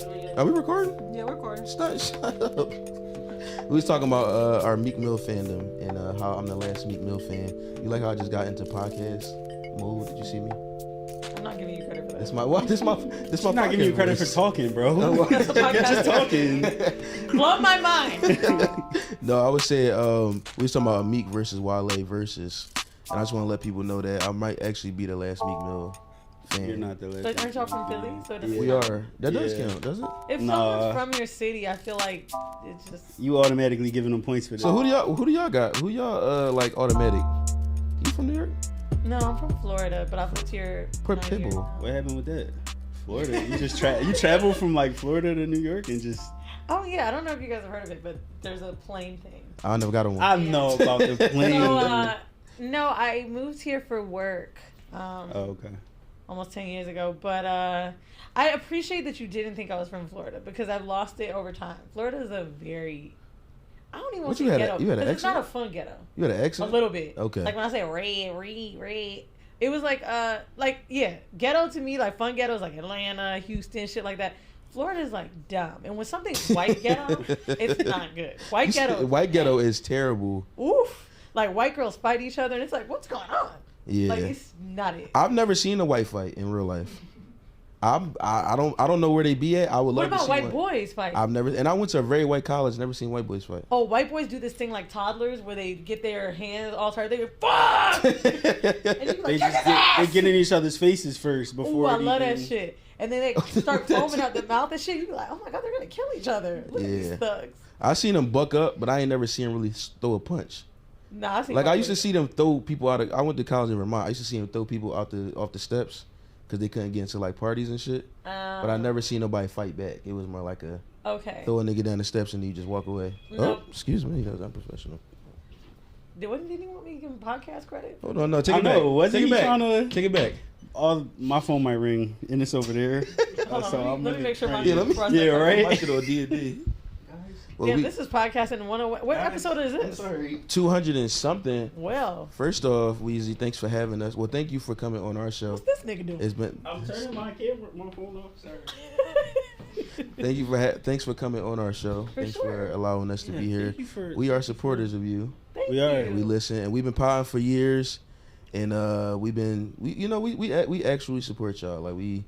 Are we recording? Yeah, we're recording. Shut up. We was talking about our Meek Mill fandom and how I'm the last Meek Mill fan. You like how I just got into podcast mode? Did you see me? I'm not giving you credit for that. This my what? This my not giving you credit for talking, bro. That's a podcast. Just talking. Blow my mind. No, I would say we was talking about Meek versus Wale versus, and I just want to let people know that I might actually be the last Meek Mill fan. You're not the last. So aren't y'all from Philly? So it doesn't We count. are. That does Yeah. count, does it? If someone's from your city, I feel like it's just. You automatically giving them points for that. So who do y'all got? Who y'all like automatic? You from New York? No, I'm from Florida, but I've lived here. Put 9 years Pitbull. now. What happened with that? Florida. You just you travel from like Florida to New York and just. Oh yeah, I don't know if you guys have heard of it, but there's a plane thing. I never got on one. I know about the plane. So, no, I moved here for work. Oh, okay. Almost 10 years ago, but I appreciate that you didn't think I was from Florida because I've lost it over time. Florida is a very, I don't even want to say ghetto. You had an It's not a accent? fun ghetto. You had an accent? A little bit. Okay. Like when I say red, it was like yeah, ghetto to me, like fun ghetto is like Atlanta, Houston, shit like that. Florida is like dumb, and when something's white ghetto, it's not good. White ghetto is terrible. Oof. Like white girls fight each other, and it's like, what's going on? Yeah. Like it's not it. I've never seen a white fight in real life. I don't know where they be at. I would love What to about see white one. boys fight? I've never, and I went to a very white college. Never seen white boys fight. Oh, white boys do this thing like toddlers where they get their hands all tired. They go, fuck! And you be like, They get in each other's faces first Ooh, before. I love that even- shit. And then they start foaming out the mouth and shit. You be like, oh my god, they're gonna kill each other. Look at these thugs. I seen them buck up, but I ain't never seen them really throw a punch. Nah, I see. Like I used to see them throw people out of. I went to college in Vermont. I used to see them throw people off the steps because they couldn't get into like parties and shit. But I never seen nobody fight back. It was more like a throw a nigga down the steps and you just walk away. Nope. Oh, excuse me, that was unprofessional. Didn't you want me to give him podcast credit? Hold on, no, take I it know, back. wasn't Take it he back. trying to- Take it back. My phone might ring and it's over there. Hold on, let me make sure my Yeah, let me- right? Mic it on D&D. Well, Damn, this is podcasting 101. What episode is this? Sorry. 200 and something. Well, First off, Weezy, thanks for having us. Well, thank you for coming on our show. what's this nigga doing? It's been I'm turning my phone off. Sorry. thank you for thanks for coming on our show. Thanks for allowing us to be here. Thank you for- We are supporters of you. Thank We are. you. We listen, and we've been potting for years, and we actually support y'all. Like When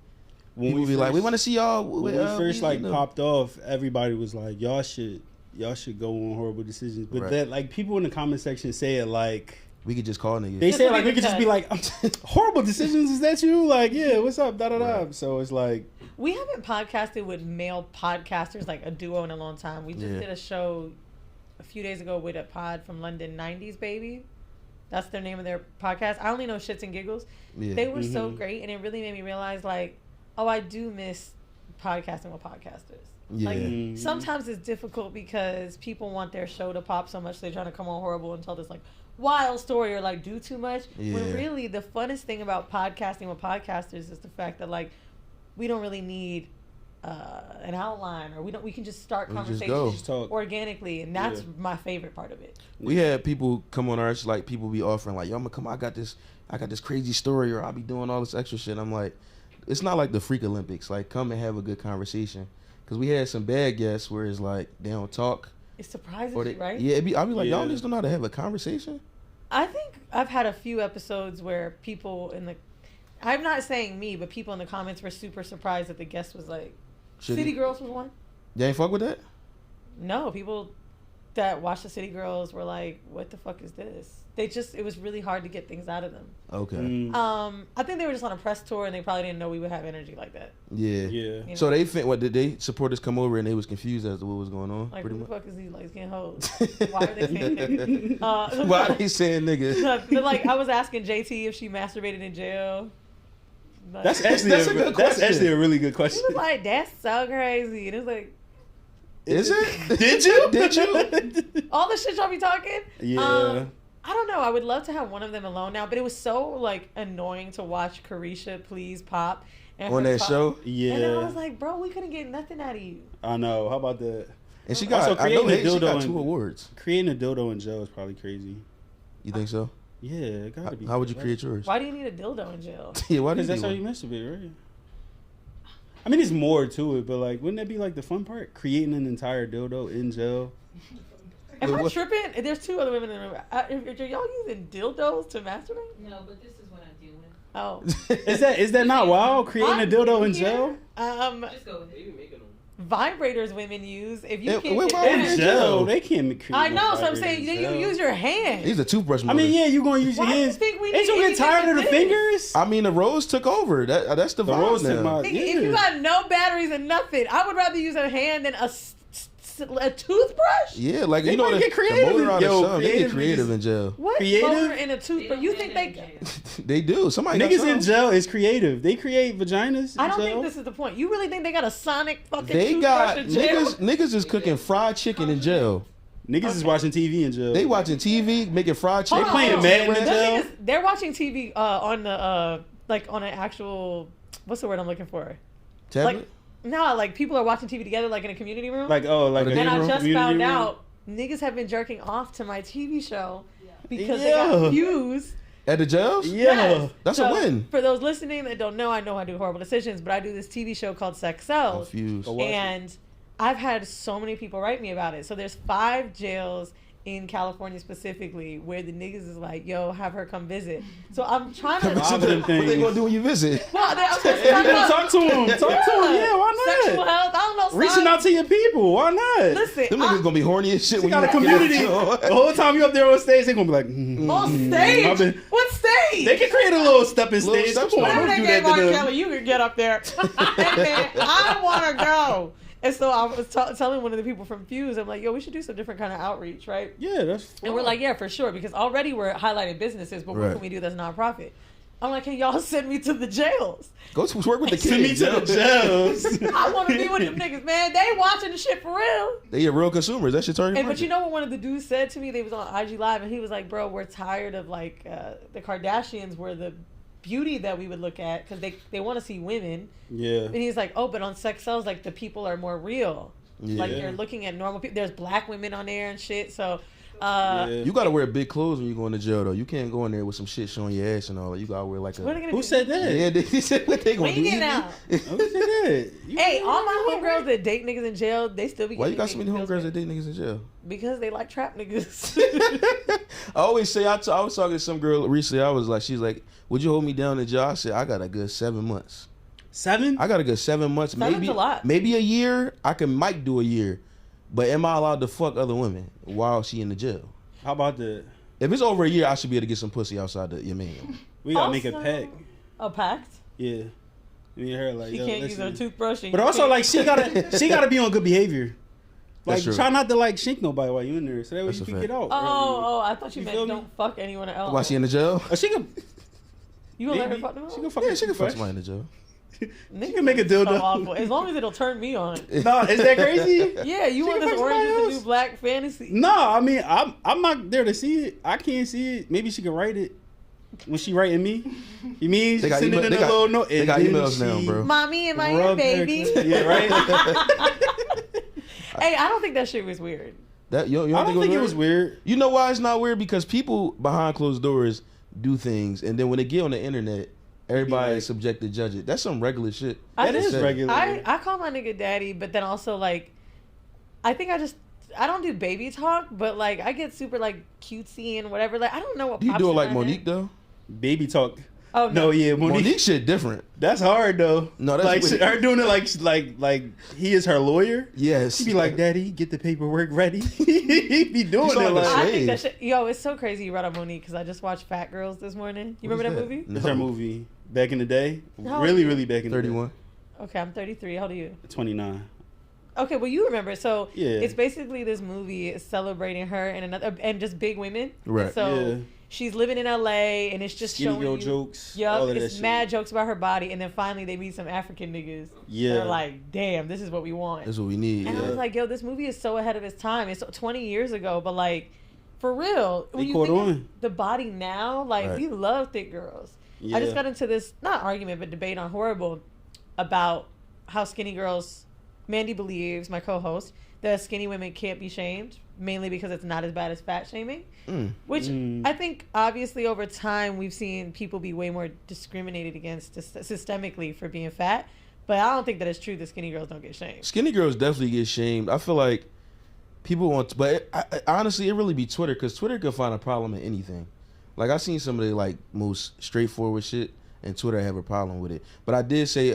people be like, we want to see y'all. When we first popped off, everybody was like, y'all should go on Horrible Decisions. But Right. that like people in the comment section say it like we could just call niggas. they Just say to like be we could just be like Horrible Decisions. Is that you? Like yeah, what's up? Da da da. Right. So it's like We haven't podcasted with male podcasters like a duo in a long time. We just Yeah. did a show a few days ago with a pod from London, 90s Baby. That's their name of their podcast. I only know Shits and Giggles. Yeah. They were so great, and it really made me realize, like, oh, I do miss podcasting with podcasters. Yeah. Like, sometimes it's difficult because people want their show to pop so much they're trying to come on Horrible and tell this, like, wild story or, like, do too much. Yeah. When really the funnest thing about podcasting with podcasters is the fact that, like, we don't really need an outline, or we can just start We just conversations go. Just talk. organically, and that's Yeah. my favorite part of it. We had people come on ours, like people be offering, like, yo, I'm gonna come. I got this crazy story, or I'll be doing all this extra shit. I'm like, it's not like the Freak Olympics. Like, come and have a good conversation. Because we had some bad guests where it's like they don't talk. It surprises Or they, you, right? Yeah, I'll be like, y'all Yeah. just don't know how to have a conversation. I think I've had a few episodes where people I'm not saying me, but people in the comments were super surprised that the guest was like, Shitty. City Girls was one. You ain't fuck with that? No, people that watched the City Girls were like, what the fuck is this? It was really hard to get things out of them. Okay. I think they were just on a press tour and they probably didn't know we would have energy like that. Yeah. Yeah. You know? So they think what did they supporters come over and they was confused as to what was going on? Like, pretty who the much. fuck is these light skinned hoes? Why are they saying nigga? Why are they saying nigga? But like, I was asking JT if she masturbated in jail. Like, That's actually That's a good that's question. actually a really good he question. was like, that's so crazy. And it was like, Is it? Did you? Did you? all the shit y'all be talking. Yeah. I don't know. I would love to have one of them alone now, but it was so like annoying to watch Carisha Please Pop and On her that talk. show? Yeah. And then I was like, bro, we couldn't get nothing out of you. I know. How about that? And she got, Also, I know creating a she got dildo 2 and- awards. Creating a dildo in jail is probably crazy. You think so? Yeah, it gotta be. How would you create yours? Why do you need a dildo in jail? Yeah, why do Because you that's how need you one? masturbate, right? I mean, there's more to it, but like, wouldn't that be like the fun part? Creating an entire dildo in jail. Am I tripping? There's 2 other women in the room. Are y'all using dildos to masturbate? No, but this is what I'm doing. Oh, Is that not wild? Creating a dildo in jail? Just go ahead. Vibrators women use. If you Yeah, can't wait, get why In would jail, they can't create. I know, no so I'm vibrator saying in you jail. use your hand. He's a toothbrush. I mean, yeah, you gonna use your Why do you hands. think we Ain't you need get tired of the anything like fingers? I mean, the rose took over. That's the The vibe rose now. took my- Nigga, if you got no batteries and nothing, I would rather use a hand than a toothbrush. Yeah, like They you know, might the get creative. motor on the Yo, sun, they get creative creative niggas- in jail. What Creative? motor in a toothbrush? You think they? They do. Somebody got Niggas in some. jail is creative. They create vaginas. I in don't jail. think this is the point. You really think they got a sonic fucking They toothbrush got in jail? niggas is cooking fried chicken in jail. Niggas is watching TV in jail. They watching TV, making fried chicken. Hold on, playing hold on. Madden in Those jail? niggas, they're watching TV on the like on an actual what's the word I'm looking for? Tablet? Like no, like people are watching TV together like in a community room. like Or the a and I room? just community found room? out niggas have been jerking off to my TV show because they Yeah. got views. At the jails? Yeah. Yes. That's So, a win. For those listening that don't know, I know I do horrible decisions, but I do this TV show called Sex Cells. Confused. Go watch it. And I've had so many people write me about it. So there's 5 jails in California specifically where the niggas is like, yo, have her come visit. So I'm trying to. Five of them What they things. gonna do when you visit? Well, I'm just You talking gotta about talk to him. Talk to him. Yeah, why sexual not? health. I don't know. Reaching signs. out to your people. Why not? Listen, Them niggas gonna be horny as shit You when got a you community. get The on. whole time you up there on stage, they gonna be like, on stage. I've been- What stage? They can create a little stepping Little stage. step Come on, stool. Whatever don't they do gave that R. to them. Kelly, you can get up there. Hey, man, I want to go. And so I was telling one of the people from Fuse, I'm like, yo, we should do some different kind of outreach, right? Yeah, that's. And we're like, yeah, for sure, because already we're highlighting businesses, but what Right. can we do that's nonprofit? I'm like, can y'all send me to the jails? Go to work with the kids. Send me to the jails. I want to be with them niggas, man. They watching the shit for real. They are real consumers. That shit target And but market. you know what one of the dudes said to me? They was on IG Live, and he was like, bro, we're tired of like the Kardashians were the beauty that we would look at because they want to see women. Yeah. And he's like, oh, but on Sex Cells, like the people are more real. Like Yeah. you're looking at normal people. There's black women on there and shit. So, Yeah. You gotta wear big clothes when you go into jail though. You can't go in there with some shit showing your ass and all that. You gotta wear like a. what are they gonna Who do? said that? Yeah, they said what they gonna When do. you get Easy? out? Who said that? Hey, all my homegirls that date niggas in jail, they still be Why you getting got so many niggas homegirls in that date niggas in jail? because they like trap niggas. I always say I was talking to some girl recently. I was like, she's like, "Would you hold me down in jail?" I said, "I got a good 7 months. 7? I got a good 7 months. Seven's a lot. Maybe a year. I might do a year, but am I allowed to fuck other women while she in the jail? How about that? If it's over a year, I should be able to get some pussy outside your man. We gotta make a Also- pact. A pact? Yeah. Me and her like. She yo, can't listen. use her toothbrush. And But you also can't- like she gotta be on good behavior. Like That's true. try not to like shink nobody while you in there, so that way That's you a can fact. get out. Oh, I thought you, You meant feel me? don't fuck anyone else. While she in the jail? Oh, she can. You gonna let her Maybe. fuck them She out? can fuck. Yeah, she can fuck fresh. somebody in the jail. Niggas can make a are so dildo. awful. As long as it'll turn me on. No, is that crazy? Yeah, you She want can this fuck Orange somebody is the New else. Black fantasy? No, I mean I'm not there to see it. I can't see it. Maybe she can write it when she writing me. You mean They got send it email- in they a got- little note? they and got then emails now, she bro. Mommy, am I your rub her baby? clit. Yeah, right. Hey, I don't think that shit was weird. That you I don't think it was weird. You know why it's not weird? Because people behind closed doors do things, and then when they get on the internet, everybody like- is subject to judge it. That's some regular shit. I That just- is regular. I call my nigga daddy, but then also like, I think I don't do baby talk, but like I get super like cutesy and whatever. Like I don't know what. Do you pops do it in like my Monique head. though? Baby talk. Oh No, yeah, Monique. Monique shit different. That's hard though. No, that's like weird. her doing it like he is her lawyer. Yes. She be like, "Daddy, get the paperwork ready." He be doing You sound it like a like. I slave. think that shit. Yo, it's so crazy you brought up Monique because I just watched Fat Girls this morning. You What remember is that movie? No. It's her movie back in the day. How Really, old are really back in the 31. day. Okay, I'm 33. How old are you? 29. Okay, well you remember. So Yeah. it's basically this movie celebrating her and another and just big women. Right. And so Yeah. she's living in LA and it's just Skinny showing girl you jokes. Yup, all of that it's shit. mad jokes about her body, and then finally they meet some African niggas. Yeah. They're like, damn, this is what we want. That's what we need. And I Yeah. was like, yo, this movie is so ahead of its time. It's 20 years ago, but like, for real, when They you caught think of on. the body now, like Right. we love thick girls. Yeah. I just got into this not argument but debate on Horrible about how skinny girls. Mandy believes, my co-host, that skinny women can't be shamed, mainly because it's not as bad as fat shaming. Which I think, obviously, over time, we've seen people be way more discriminated against systemically for being fat. But I don't think that it's true that skinny girls don't get shamed. Skinny girls definitely get shamed. I feel like people want, but honestly, it really be Twitter, because Twitter could find a problem in anything. Like, I seen some of the like most straightforward shit, and Twitter have a problem with it. But I did see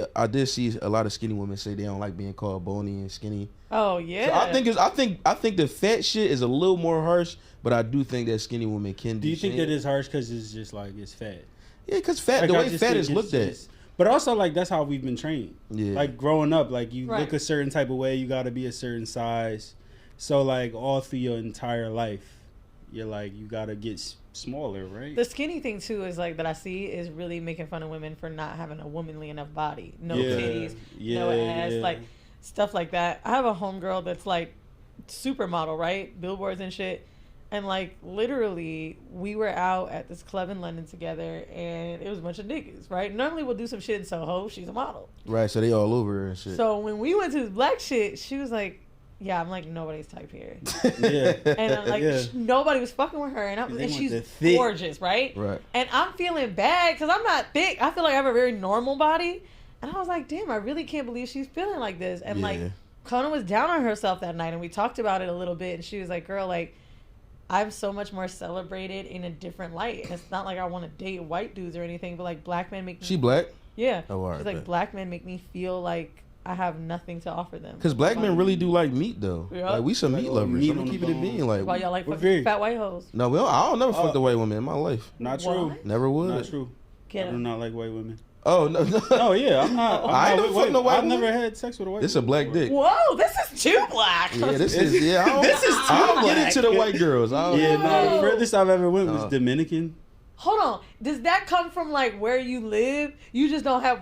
a lot of skinny women say they don't like being called bony and skinny. Oh yeah. So I think the fat shit is a little more harsh, but I do think that skinny women can. Do you think that it's harsh because it's just like it's fat? Yeah, because fat, Like, the I way just fat think is it's looked at. just- But also, like, that's how we've been trained. Yeah. Like, growing up, like, you Right. look a certain type of way, you got to be a certain size. So, like, all through your entire life, you're like, you got to get smaller, right? The skinny thing too is like that I see is really making fun of women for not having a womanly enough body, no Yeah. titties, Yeah, no ass, yeah. like stuff like that. I have a homegirl that's like supermodel, right? Billboards and shit. And like literally, we were out at this club in London together, and it was a bunch of niggas, right? Normally we'll do some shit in Soho. She's a model. Right, so they all over her and shit. So when we went to this black shit, she was like, "Yeah, I'm like nobody's type here," Yeah. and I'm like, Yeah. nobody was fucking with her, and, They and want she's the thick. gorgeous, right? Right. And I'm feeling bad because I'm not thick. I feel like I have a very normal body, and I was like, "Damn, I really can't believe she's feeling like this." And like, Yeah. Kona was down on herself that night, and we talked about it a little bit, and she was like, "Girl, like." I'm so much more celebrated in a different light. And it's not like I want to date white dudes or anything, but like black men make me. She black? Yeah. Oh, all right, She's like, bet. black men make me feel like I have nothing to offer them. Because black men really do like meat, though. Yeah. Like, we some Like, meat oh, lovers. meat I'm on gonna the keep it a bone. bean. Like, Why y'all like We're fucking very- fat white hoes? no, I don't never fucked a white woman in my life. Not true. What? Never would. Not true. Get I do it. not like white women. Oh, no. no. Oh, yeah, I'm not. I ain't never fucked no white I've woman. never had sex with a white This a woman black before. dick. Whoa, this is too black. Yeah, this is, yeah. I don't, This is I don't too get black. into the white girls. I don't, Yeah, no, Whoa. the furthest I've ever went was Oh. Dominican. Hold on. Does that come from like where you live? You just don't have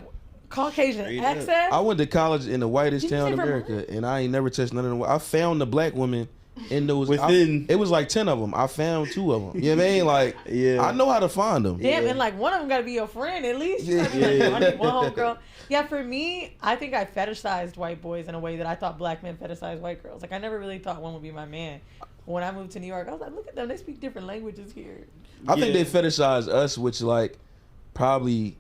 Caucasian Straight up. access? I went to college in the whitest Did you town say in Vermont? America, and I ain't never touched none of them. I found the black women in those. Within- it was like 10 of them. I found 2 of them. You know what I mean? Like, Yeah. I know how to find them. Damn, Yeah. and like one of them got to be your friend at least. You Yeah. gotta be like, Yeah. I need one homegirl. Yeah, for me, I think I fetishized white boys in a way that I thought black men fetishized white girls. Like I never really thought one would be my man. When I moved to New York, I was like, look at them. They speak different languages here. I think Yeah. they fetishize us, which like probably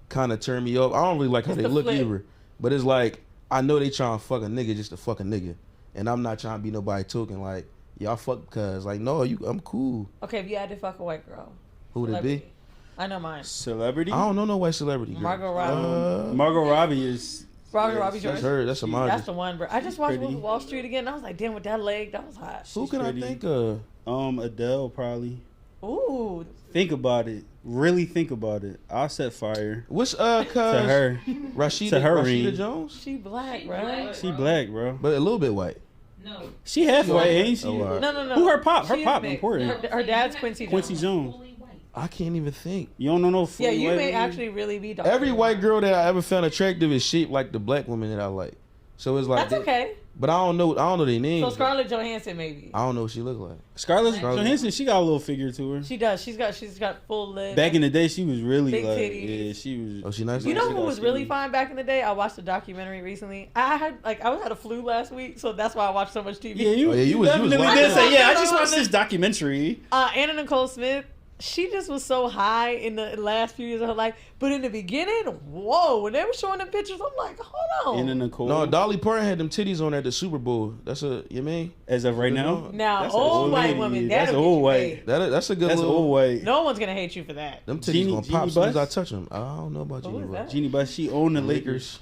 kind of turn me off. I don't really like how It's they the look flip. either. But it's like, I know they trying to fuck a nigga just to fuck a nigga. And I'm not trying to be nobody talking like, y'all fuck cuz. Like, no, I'm cool. Okay, if you had to fuck a white girl, Who would it be? celebrity. I know mine. Celebrity? I don't know no white celebrity. Girl. Margot Robbie. Margot Robbie is. Robert yes, Robbie That's George. her. That's a That's Margot. That's the one, bro. I just watched pretty. Wall Street again. And I was like, damn, with that leg, that was hot. Who She's can pretty. I think of? Adele probably. Ooh, Think about it. Really think about it. I'll set fire What's to cuz her. Rashida, To her Rashida ring. Jones? she black, She bro. black. She black, bro. But a little bit white. No. She half white, ain't she? Oh, wow. No. Who her pop? Her She is pop mixed. important. Her dad's Quincy Jones. Quincy Jones. Fully white. I can't even think. You don't know no. Yeah, fully you white may women? actually really be dark. Every white girl that I ever found attractive is shaped like the black woman that I like. So it's like That's okay. But I don't know their names. So Scarlett Johansson, maybe. I don't know what she look like. Scarlett Scarlett. Johansson. She got a little figure to her. She does. She's got full lips. Back in the day, she was really Big like, titties. yeah, she was. Oh, she nice. You like know She who got was really skinny. fine back in the day? I watched a documentary recently. I had a flu last week, so that's why I watched so much TV. Yeah, you, Oh, yeah, you you was definitely wild. did say, yeah, I I just know. watched this documentary. Anna Nicole Smith, she just was so high in the last few years of her life. But in the beginning, whoa, when they were showing the pictures, I'm like, hold Anna on. Nicole. No, Dolly Parton had them titties on at the Super Bowl. That's you mean? As of right now, Now, That's an old white lady. woman, That's that'll old get you white. paid. That's a good That's little. old white. No one's gonna hate you for that. Them titties Jeannie- gonna pop Jeannie as soon as I Buss? touch them. I don't know about Who Jeannie is Buss. that? Jeannie Buss, she owned the The Lakers.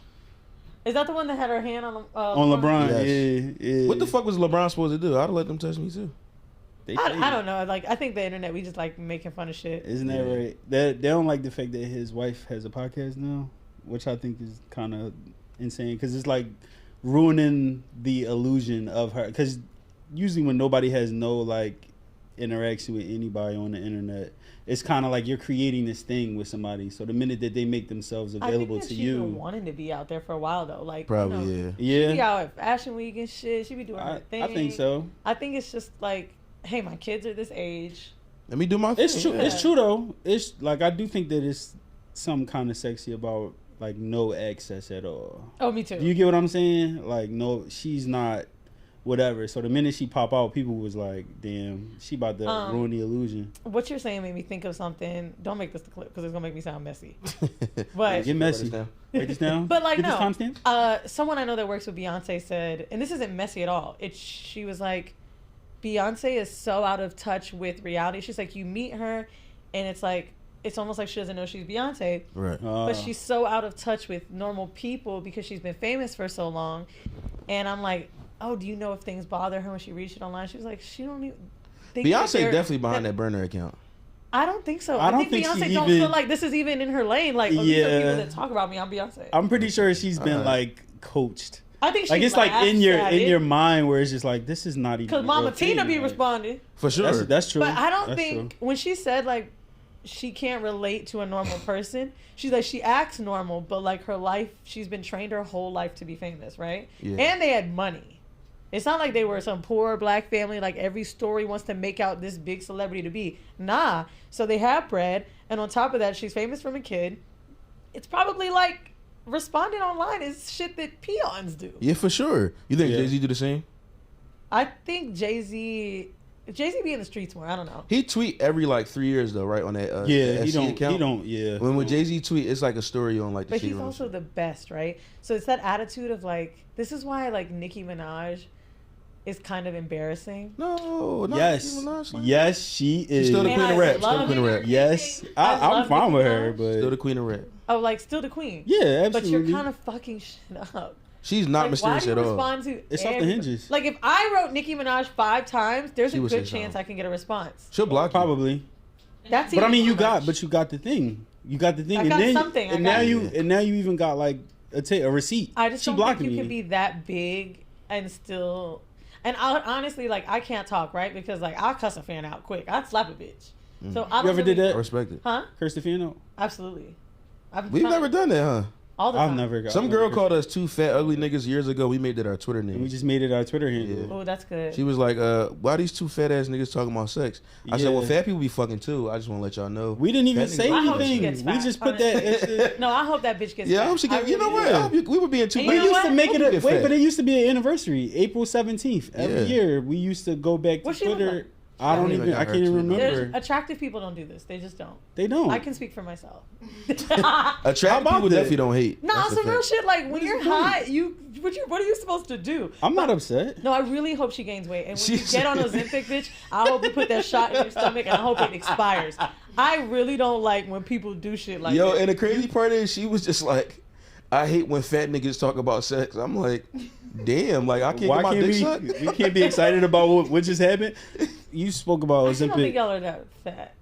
Is that the one that had her hand on On LeBron, Yes. yeah. What the fuck was LeBron supposed to do? I'd have let them touch me too. They I paid. don't know. Like, I think the internet, we just like making fun of shit. Isn't that Yeah. right? They don't like the fact that his wife has a podcast now, which I think is kind of insane because it's like ruining the illusion of her. Because usually when nobody has no like interaction with anybody on the internet, it's kind of like you're creating this thing with somebody. So the minute that they make themselves I available think that to she's been you, wanting to be out there for a while though. Like, Probably, you know, yeah. She be yeah, out at Fashion Week and shit. She be doing her thing. I think so. I think it's just like, hey, my kids are this age. Let me do my thing. It's true. yeah. It's true though. It's like I do think that it's some kind of sexy about like no access at all. Oh, me too. Do you get what I'm saying? Like, no, she's not whatever. So the minute she pop out, people was like, damn, she about to ruin the illusion. What you're saying made me think of something. Don't make this the clip because it's gonna make me sound messy. But Get messy. Write this down. But like, Get no. this timestamp? Someone I know that works with Beyonce said, and this isn't messy at all. She was like, Beyonce is so out of touch with reality. She's like, you meet her, and it's like, it's almost like she doesn't know she's Beyonce. Right. But she's so out of touch with normal people because she's been famous for so long. And I'm like, oh, do you know if things bother her when she reads it online? She was like, she don't even think Beyonce definitely behind that burner account. I don't think so. I don't think think Beyonce she don't even- feel like this is even in her lane. Like, oh, these are people that talk about me. I'm Beyonce. I'm pretty sure she's been like coached. I think she Like it's like in your laughs at it. mind where it's just like this is not even. Because a Mama real Tina thing, be like, responding. For sure. That's true. But I don't That's think true. when she said like she can't relate to a normal person, she's like she acts normal, but like her life, she's been trained her whole life to be famous, right? Yeah. And they had money. It's not like they were some poor black family like every story wants to make out this big celebrity to be. Nah. So they have bread, and on top of that, she's famous from a kid. It's probably like responding online is shit that peons do. Yeah, for sure. You think Yeah. Jay-Z do the same? I think Jay-Z be in the streets more. I don't know. He tweet every like 3 years though, right? On that Yeah, that he SC don't. account. He don't. Yeah. When Jay-Z tweet, it's like a story on like the But shit he's room also shit. the best, right? So it's that attitude of like, this is why like Nicki Minaj is kind of embarrassing. No, not Yes. Nicki Minaj, like- Yes, she is. She's still the Man, queen of I rap. Still the love queen of her. rap. Yes, I I'm love fine Nicki with her, Minaj. but Still the queen of rap. Oh, like still the queen. yeah, But absolutely. you're kind of fucking shit up. She's not Like, why mysterious do you at all. respond to It's off the every- hinges. Like if I wrote Nicki Minaj 5 times, there's She a would good say chance something. I can get a response. She'll block you. Probably. That's But I even mean, too much. you got the thing. You got the thing, I and got then something. I and got now it. you even got like a receipt. I just she don't blocked think you me. could be that big and still. And I honestly like I can't talk right because like I'll cuss a fan out quick. I'd slap a bitch. So I don't You ever did really- that? I respect it. Huh? Curse the fan out? Absolutely. We've never done that, huh? all the I've time. never got. Some girl called us two fat ugly niggas years ago. We made that our Twitter And we name. just made it our Twitter handle. Yeah. Oh, that's good. She was like, why these two fat ass niggas talking about sex? I said, Yeah. well, fat people be fucking too. I just want to let y'all know. We didn't even Fat say niggas- I hope she anything. gets We fat, just put that. Extra, No, I hope that bitch gets. Yeah, I fat. hope she get. You know really what? do. I hope we were being too. And we you know used what? to make it. Hope you get Wait, fat. but it used to be an anniversary, April 17th. Every Yeah. year we used to go back to What she look Twitter. like? I don't I even. got I her can't even too. There's remember. attractive people don't do this. They just don't. They don't. I can speak for myself. Attractive How about people that? definitely don't hate. No, That's a some real fact. shit. Like when What is you're the point? hot, what are you supposed to do? I'm not upset. No, I really hope she gains weight. And when you She's- get on Ozempic, bitch, I hope you put that shot in your stomach and I hope it expires. I really don't like when people do shit like Yo, that. and the crazy part is, she was just like, I hate when fat niggas talk about sex. I'm like, damn, like I can't Why get my can't dick sucked. we can't be excited about what just happened? You spoke about I actually don't think Ozempic. y'all are that fat.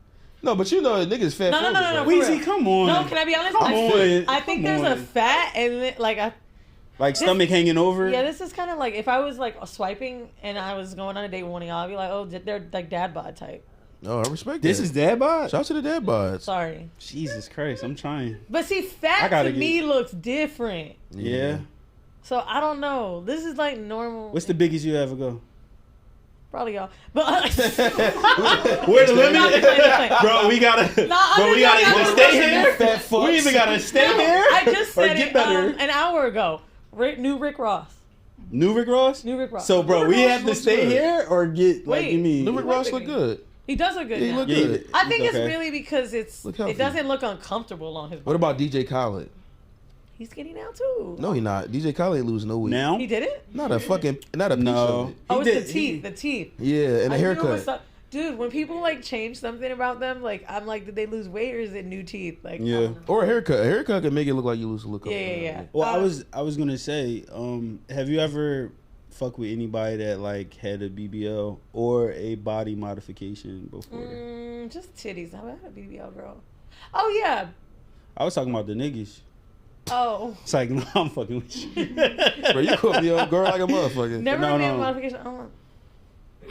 No, but you know, niggas fat. No, no, no, phobic, no, bro. no. for Weezy, real. come on. No, can I be honest? Come on. I think Come there's a on. fat and then, like Like stomach hanging over. yeah, this is kind of like if I was like swiping and I was going on a date with one of y'all, I'd be like, oh, they're like dad bod type. No, I respect This that. is dad bod? Shout out to the dad bods. Sorry, Jesus Christ, I'm trying. but see, I fat gotta to me looks different. Yeah. So I don't know. This is like normal. What's the biggest you ever go? Probably y'all, but Where's the I'm not limit? playing. Bro, we gotta. No, I'm bro, we just gotta joking. either I'm stay just here. Fat fucks. We either gotta stay No, here. I just or said get it better. an hour ago. New Rick Ross. New Rick Ross. New Rick Ross. So, bro, Rick we Ross have to looks stay good. here or get like Wait, you mean? Rick Ross look good. He does look good. Yeah, he now. look Yeah, good. I think he's it's okay. really because Look healthy. it doesn't look uncomfortable on his body. What about DJ Khaled? He's skinny now too. No, he not. DJ Khaled ain't lose no weight. Now. He did it? Not a fucking, not a piece No. of it. Oh, He it's did- the teeth. The teeth. Yeah, and I a knew it was haircut. some- Dude, when people like change something about them, like I'm like, did they lose weight or is it new teeth? Like, I Yeah. don't know. Or a haircut. A haircut can make it look like you lose a look. Yeah. Well, I was gonna say, have you ever fuck with anybody that like had a BBL or a body modification before? Just titties. I had a BBL girl. Oh yeah. I was talking about the niggas. Oh. It's like, no, I'm fucking with you. Bro, you caught me on girl like a motherfucker. Never No, made a no. modification. Oh.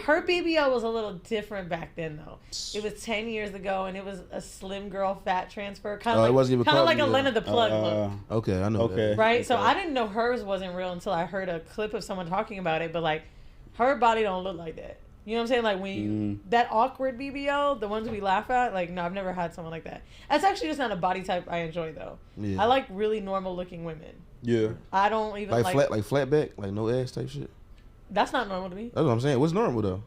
Her BBL was a little different back then, though. It was 10 years ago, and it was a slim girl fat transfer, kind Oh, of it wasn't even like, called like a BBL. Lena the Plug look, Okay, I know Okay. that. right? So Okay. I didn't know hers wasn't real until I heard a clip of someone talking about it. But like, her body don't look like that. You know what I'm saying? Like when you that awkward BBL, the ones we laugh at, like no, I've never had someone like that. That's actually just not a body type I enjoy though. Yeah. I like really normal looking women. Yeah. I don't even Like flat back, like no ass type shit. That's not normal to me. That's what I'm saying. What's normal though?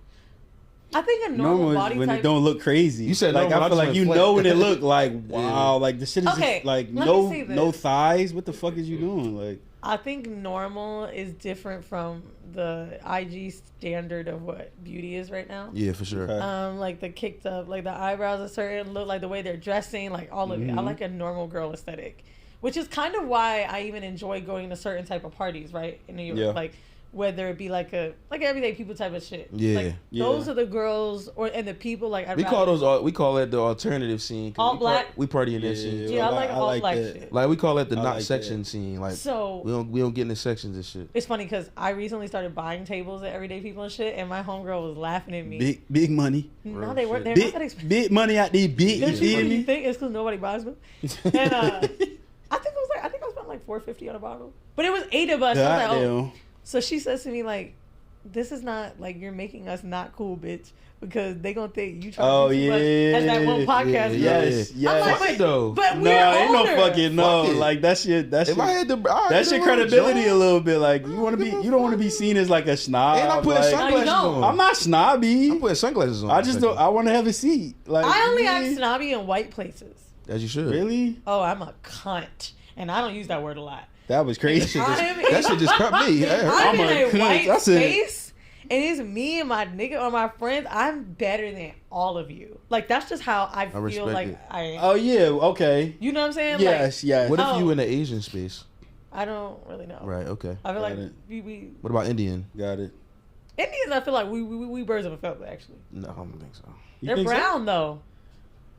I think a normal Normal body is when type. it don't look crazy. You said like normal, I feel I like just you went know flat. when it look like wow, like the shit is Okay, just, like let me say this. no thighs. What the fuck is you doing? Like I think normal is different from the IG standard of what beauty is right now. Yeah, for sure. Okay. Like the kicked up, like the eyebrows are certain look, like the way they're dressing, like all of it. I like a normal girl aesthetic, which is kind of why I even enjoy going to certain type of parties, right, in New York. Yeah. Like whether it be like everyday people type of shit. Yeah. Like, Yeah. those are the girls and the people like We call that the alternative scene. 'Cause All black? We party in that scene. Yeah, I like all black that. shit. Like we call that the I not like section that. scene. Like So we don't get into sections and shit. it's funny because I recently started buying tables at everyday people and shit, and my homegirl was laughing at me. Big money. No, Real they weren't. shit. They're not that expensive. Big money out there, big. You Don't you feel really me? think it's because nobody buys them? And I think I spent like $4.50 on a bottle, but it was 8 of us. So, I was like, oh. Goddamn. So she says to me like, "This is not like you're making us not cool, bitch, because they gonna think you trying Oh, to do too much." yeah. As that one podcast, Yeah, goes. Yes, yeah. yes. I'm like, Fuck it, wait, though. but No, we're ain't no older. fucking no. Fuck it. Like that shit. That If shit. I had to, That shit credibility a little bit. Like you want to be. You don't want to be seen as like a snob. And I put like, sunglasses don't. on. I'm not snobby. I'm putting sunglasses on. I just don't. I want to have a seat. Like I only really? act snobby in white places. As you should. Really? Oh, I'm a cunt, and I don't use that word a lot. That was crazy. That shit just crept me. I'm I'm in a a cunt. white That's it. space, and it's me and my nigga or my friends. I'm better than all of you. Like that's just how I feel respect like it. I am. Oh yeah. Okay. You know what I'm saying? Yes. Yes. What if Oh. you in the Asian space? Like, I don't really know. Right. Okay. I feel like Got it. we What about Indian? Got it. Indians. I feel like we birds of a feather. Actually, No, I don't think so. You they're think so? brown though.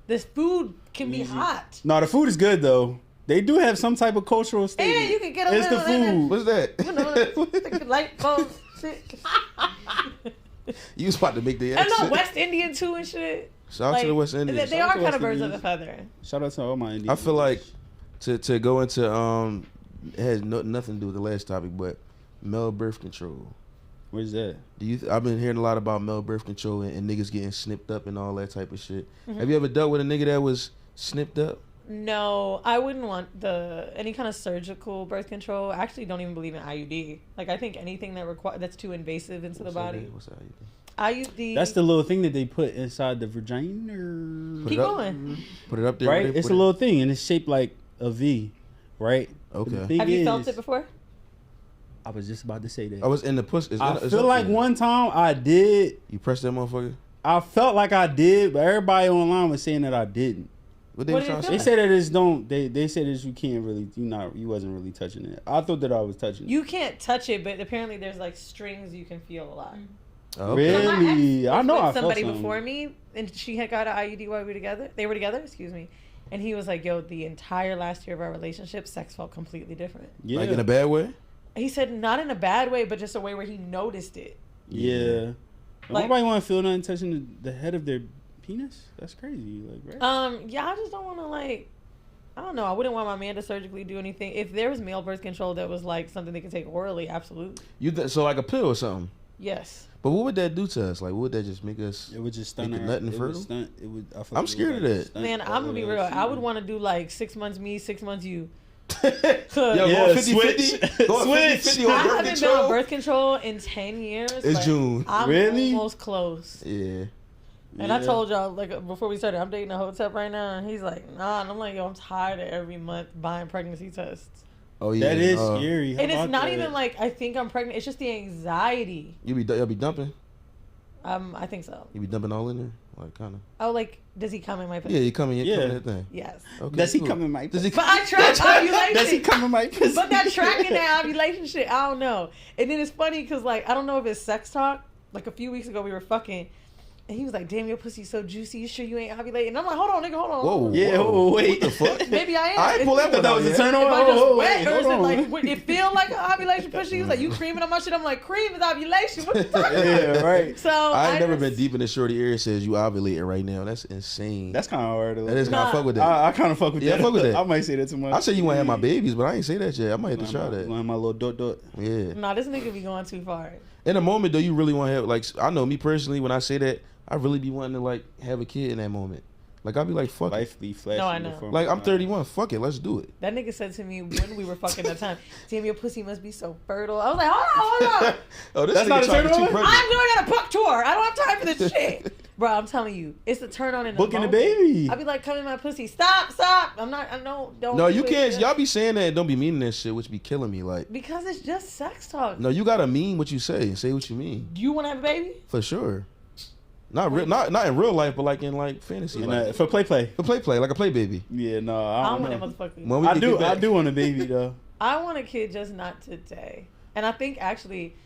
This food can be Easy. hot, No, the food is good though. They do have some type of cultural statement. and you can get a It's the little. food. What's that? You know, the light bulb shit. You was about to make the And no accent. West Indian too and shit. Shout out to the West Indians. They Shout out are to kind West of birds of a Indians. feather. Shout out to all my Indians. I feel like to go into it has nothing to do with the last topic, but male birth control. Where's that? I've been hearing a lot about male birth control and niggas getting snipped up and all that type of shit. Have you ever dealt with a nigga that was snipped up? No, I wouldn't want any kind of surgical birth control. I actually don't even believe in IUD. Like I think anything that's too invasive into the body. What's that? IUD. That's the little thing that they put inside the vagina. Keep going. Put it up there. Right? where they It's put a it. little thing and it's shaped like a V. Right? Okay. The thing Have you felt is- it before? I was just about to say that. I was in the pussy. I feel like one time I did. You pressed that motherfucker. I felt like I did, but everybody online was saying that I didn't. What they What was did trying it to feel They say? said that it's don't. They said that you can't really. You wasn't really touching it. I thought that I was touching it. You can't touch it, but apparently there's like strings you can feel a lot. Oh, okay. So my ex Really? I was know with I felt somebody something. before me, and she had got an IUD while we were together. They were together, excuse me. And he was like, "Yo, the entire last year of our relationship, sex felt completely different." Yeah. Like in a bad way? He said not in a bad way, but just a way where he noticed it. Yeah. Like- Nobody want to feel nothing touching the head of their penis. That's crazy. Like, right? Yeah, I just don't want to like. I don't know. I wouldn't want my man to surgically do anything. If there was male birth control that was like something they could take orally, absolutely. So like a pill or something. Yes. But what would that do to us? Like, what would that just make us? It would just stunt Make her. the nut It would infertile? stunt. It would. I feel I'm like it scared would, of like, that. stunt Man, all I'm gonna of be that real. I shit. would want to do like 6 months me, 6 months you. Yo, Yeah, going 50-50? switch. Going Switch. 50-50 I on birth haven't been on control? birth control in 10 years. It's but June. I'm Really? almost close. Yeah. And I Yeah. told y'all, like, before we started, I'm dating a hotep right now. And he's like, nah. And I'm like, yo, I'm tired of every month buying pregnancy tests. Oh yeah. That is scary. How And it's about not that? even like, I think I'm pregnant. It's just the anxiety. You'll be dumping. I think so. You be dumping all in there, like kind of. Oh, like, does he come in my pussy? Yeah, you come in. Yeah. Come in that thing. Yes. Okay, Does he cool. come in my? Does he? But I track ovulation. Does he come in my pussy? But that tracking that ovulation shit, I don't know. And then it's funny because, like, I don't know if it's sex talk. Like, a few weeks ago, we were fucking. And he was like, damn, your pussy's so juicy. You sure you ain't ovulating? And I'm like, hold on, nigga, hold on. Whoa. Yeah. whoa. Wait. What the fuck? Maybe I am. I ain't pull that If one that out was a yet. turn on. I just Oh, wet, or is it hold like, on. would it feel like an ovulation pussy? He was like, you creaming on my shit? I'm like, cream is ovulation. What the fuck? Yeah. Right. So I ain't never just- been deep in the shorty area says you ovulating right now. That's insane. That's kind of hard. That is kind Nah. of fuck with that. I kind of fuck with Yeah, that. fuck with that. I might say that too much. I say you want to have my babies, but I ain't say that yet. I might have to try that. Want my little dot. Yeah. Nah, this nigga be going too far. In a moment, though, you really want to have, like, I know me personally, when I say that, I really be wanting to, like, have a kid in that moment. Like I'll be like, fuck it. Life be flashing. No, I know. before Like my I'm eyes. 31. Fuck it. Let's do it. That nigga said to me when we were fucking that time, damn, your pussy must be so fertile. I was like, hold on. Oh, this That's nigga not a trying to turn get you on? pregnant. I'm going on a book tour. I don't have time for this shit. Bro, I'm telling you, it's a turn on in the Booking the moment. baby. I be like, come in my pussy. Stop. I'm not, I know, don't. No, do you it. can't. Y'all be saying that and don't be meaning that shit, which be killing me. Like, Because it's just sex talk. no, you gotta mean what you say and say what you mean. Do you want to have a baby? For sure. Not in real life, but like in like fantasy. And, Like, for play. for play, like a play baby. Yeah, no, I I don't want know. that motherfucker. When we I can do. get back. I do want a baby though. I want a kid, just not today. And I think actually,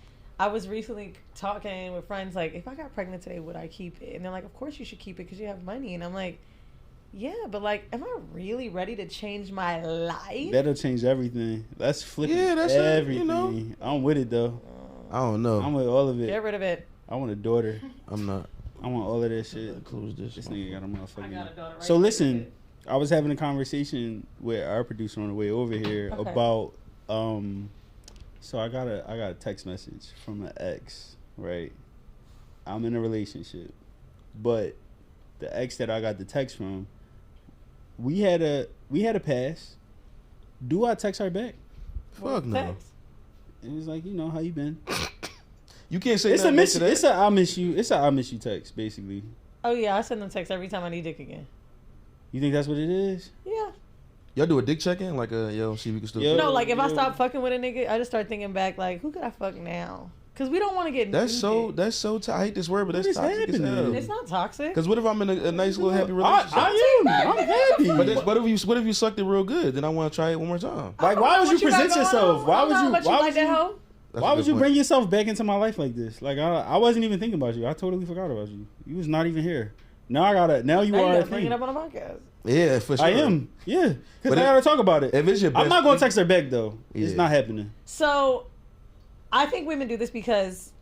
I was recently talking with friends, like, if I got pregnant today, would I keep it? And they're like, of course you should keep it because you have money. And I'm like, yeah, but like, am I really ready to change my life? That'll change everything. That's flipping Yeah, that's everything. you know. I'm with it though. I don't know. I'm with all of Get it. rid of it. I want a daughter. I'm not. I want all of that shit. Close this. This nigga got a I motherfucker. got a daughter right So here. listen, I was having a conversation with our producer on the way over here Okay. about so I got a text message from an ex, right? I'm in a relationship. But the ex that I got the text from, we had a pass. Do I text her back? Fuck no. Text. It was like, you know, how you been? You can't say It's a nothing miss. to that. It's a I miss you. It's a I miss you text, basically. Oh, yeah, I send them texts every time I need dick again. You think that's what it is? Yeah. Y'all do a dick check-in? Like, yo, see if we can still... Yo. No, like, if I yo. stop fucking with a nigga, I just start thinking back, like, who could I fuck now? Because we don't want to get That's so... new I hate this word, but What that's is toxic as happening? hell. dick. It's not toxic. Because what if I'm in a nice little happy relationship? I am. I'm happy. But what if you sucked it real good? Then I want to try it one more time. Like, why would What you got present going yourself? on? Why I would don't know you? how much Why like would that you? hoe? That's Why a would good you point. bring yourself back into my life like this? Like, I wasn't even thinking about you. I totally forgot about you. You was not even here. Now I gotta. Now you Now are you a gotta bring thing. it up on the podcast. Yeah, for sure. I am. Yeah. Because But I if- gotta talk about it. If it's your best... I'm not gonna text her back though. It's Yeah. not happening. So, I think women do this because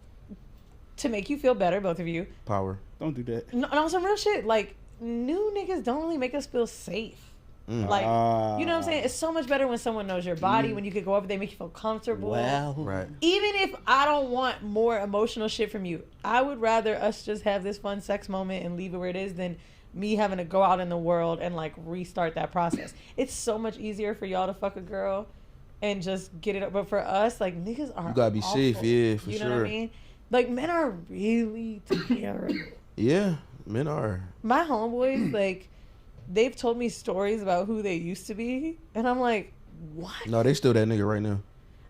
to make you feel better, both of you. Power. Don't do that. And on some real shit, like, new niggas don't really make us feel safe. Mm. Like, you know what I'm saying? It's so much better when someone knows your body, when you can go over, they make you feel comfortable. Right. Even if I don't want more emotional shit from you, I would rather us just have this fun sex moment and leave it where it is than me having to go out in the world and like restart that process. It's so much easier for y'all to fuck a girl and just get it up. But for us, like, niggas are You gotta be safe, awful. yeah, for You know sure. what I mean? Like, men are really terrible. Yeah, men are. My homeboys, like, they've told me stories about who they used to be, and I'm like, what? No, they still that nigga right now.